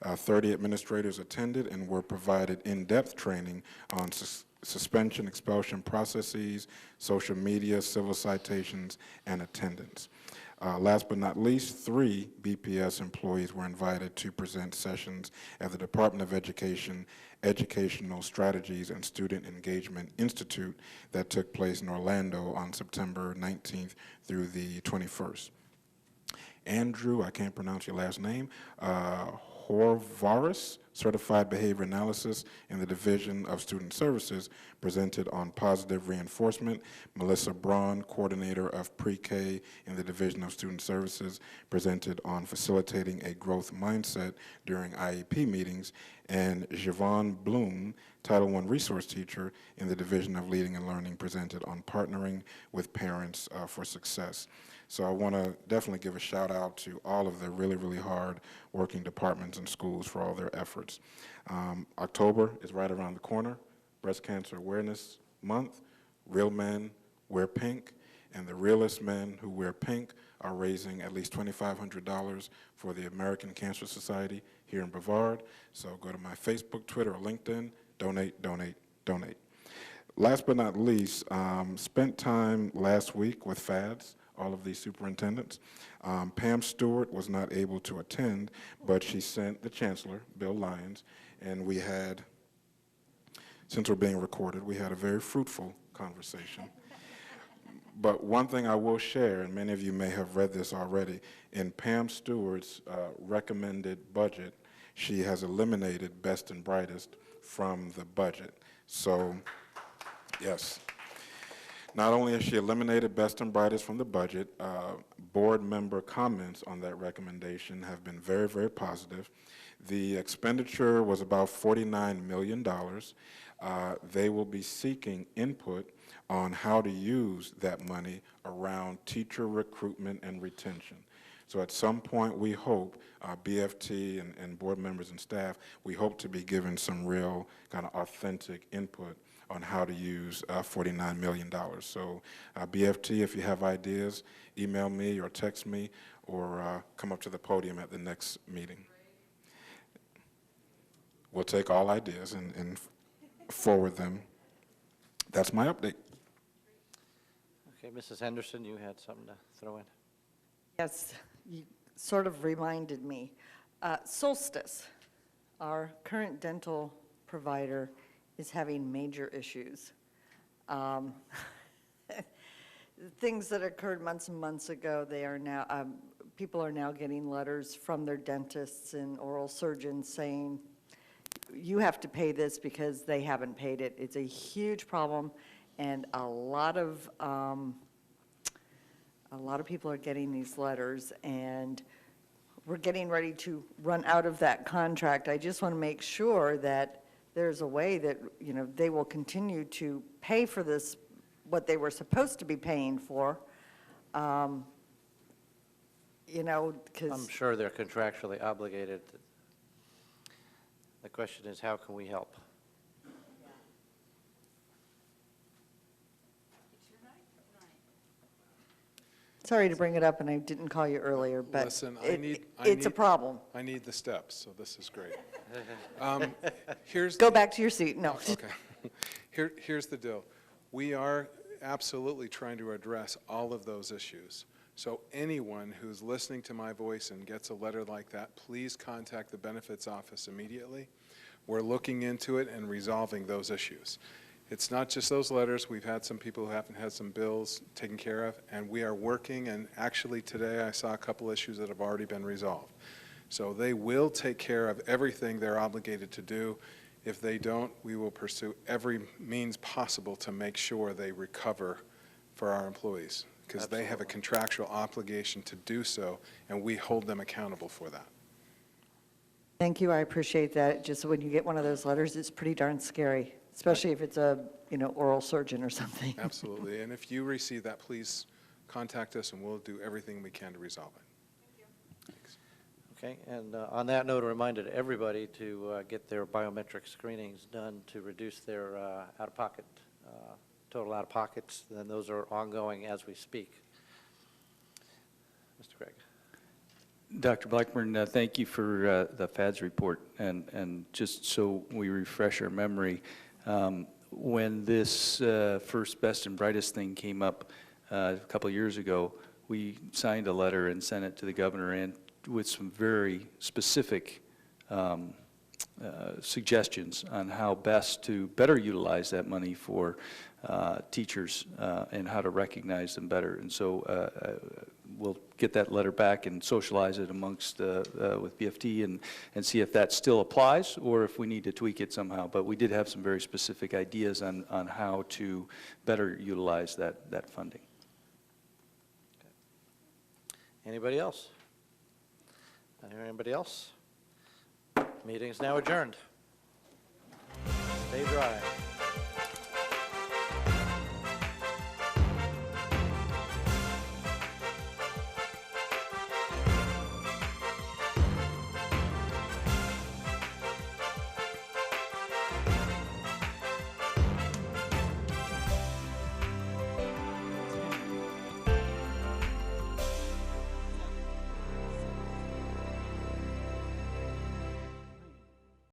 30 administrators attended and were provided in-depth training on suspension, expulsion processes, social media, civil citations, and attendance. Last but not least, 3 BPS employees were invited to present sessions at the Department of Education Educational Strategies and Student Engagement Institute that took place in Orlando on September 19th through the 21st. Andrew, I can't pronounce your last name, Horvaris, Certified Behavior Analysis in the Division of Student Services, presented on positive reinforcement. Melissa Braun, Coordinator of Pre-K in the Division of Student Services, presented on facilitating a growth mindset during IEP meetings. And Javon Bloom, Title I Resource Teacher in the Division of Leading and Learning, presented on partnering with parents for success. So I want to definitely give a shout out to all of the really, really hard working departments and schools for all their efforts. October is right around the corner, Breast Cancer Awareness Month. Real men wear pink, and the realest men who wear pink are raising at least $2,500 for the American Cancer Society here in Brevard. So go to my Facebook, Twitter, or LinkedIn, donate, donate, donate. Last but not least, spent time last week with FADS all of these superintendents. Pam Stewart was not able to attend, but she sent the Chancellor, Bill Lyons, and we had, since we're being recorded, we had a very fruitful conversation. But one thing I will share, and many of you may have read this already, in Pam Stewart's recommended budget, she has eliminated Best and Brightest from the budget. So, yes. Not only has she eliminated Best and Brightest from the budget, board member comments on that recommendation have been very, very positive. The expenditure was about $49 million. They will be seeking input on how to use that money around teacher recruitment and retention. So at some point, we hope, BFT and board members and staff, we hope to be given some real kind of authentic input on how to use $49 million. So BFT, if you have ideas, email me or text me or come up to the podium at the next meeting. We'll take all ideas and forward them. That's my update. Okay, Mrs. Henderson, you had something to throw in? Yes, you sort of reminded me. Solstice, our current dental provider, is having major issues. Things that occurred months and months ago, they are now, people are now getting letters from their dentists and oral surgeons saying, you have to pay this because they haven't paid it. It's a huge problem, and a lot of people are getting these letters, and we're getting ready to run out of that contract. I just want to make sure that there's a way that, you know, they will continue to pay for this, what they were supposed to be paying for, you know, because... I'm sure they're contractually obligated. The question is, how can we help? Sorry to bring it up, and I didn't call you earlier, but Listen, it's a problem. I need the steps, so this is great. Go back to your seat. No. Okay. Here's the deal. We are absolutely trying to address all of those issues. So anyone who's listening to my voice and gets a letter like that, please contact the benefits office immediately. We're looking into it and resolving those issues. It's not just those letters. We've had some people who haven't had some bills taken care of, and we are working, and actually today I saw a couple issues that have already been resolved. So they will take care of everything they're obligated to do. If they don't, we will pursue every means possible to make sure they recover for our employees, because they have a contractual obligation to do so, and we hold them accountable for that. Thank you. I appreciate that. Just when you get one of those letters, it's pretty darn scary, especially if it's a, you know, oral surgeon or something. Absolutely. And if you receive that, please contact us, and we'll do everything we can to resolve it. Okay, and on that note, a reminder to everybody to get their biometric screenings done to reduce their out-of-pocket, total out-of-pockets, and those are ongoing as we speak. Mr. Craig. Dr. Blackburn, thank you for the FADS report. And just so we refresh our memory, when this first Best and Brightest thing came up a couple of years ago, we signed a letter and sent it to the governor, and with some very specific suggestions on how best to better utilize that money for teachers and how to recognize them better. And so we'll get that letter back and socialize it amongst with BFT and see if that still applies or if we need to tweak it somehow. But we did have some very specific ideas on how to better utilize that funding. Anybody else? Anybody else? Meeting is now adjourned. Stay dry.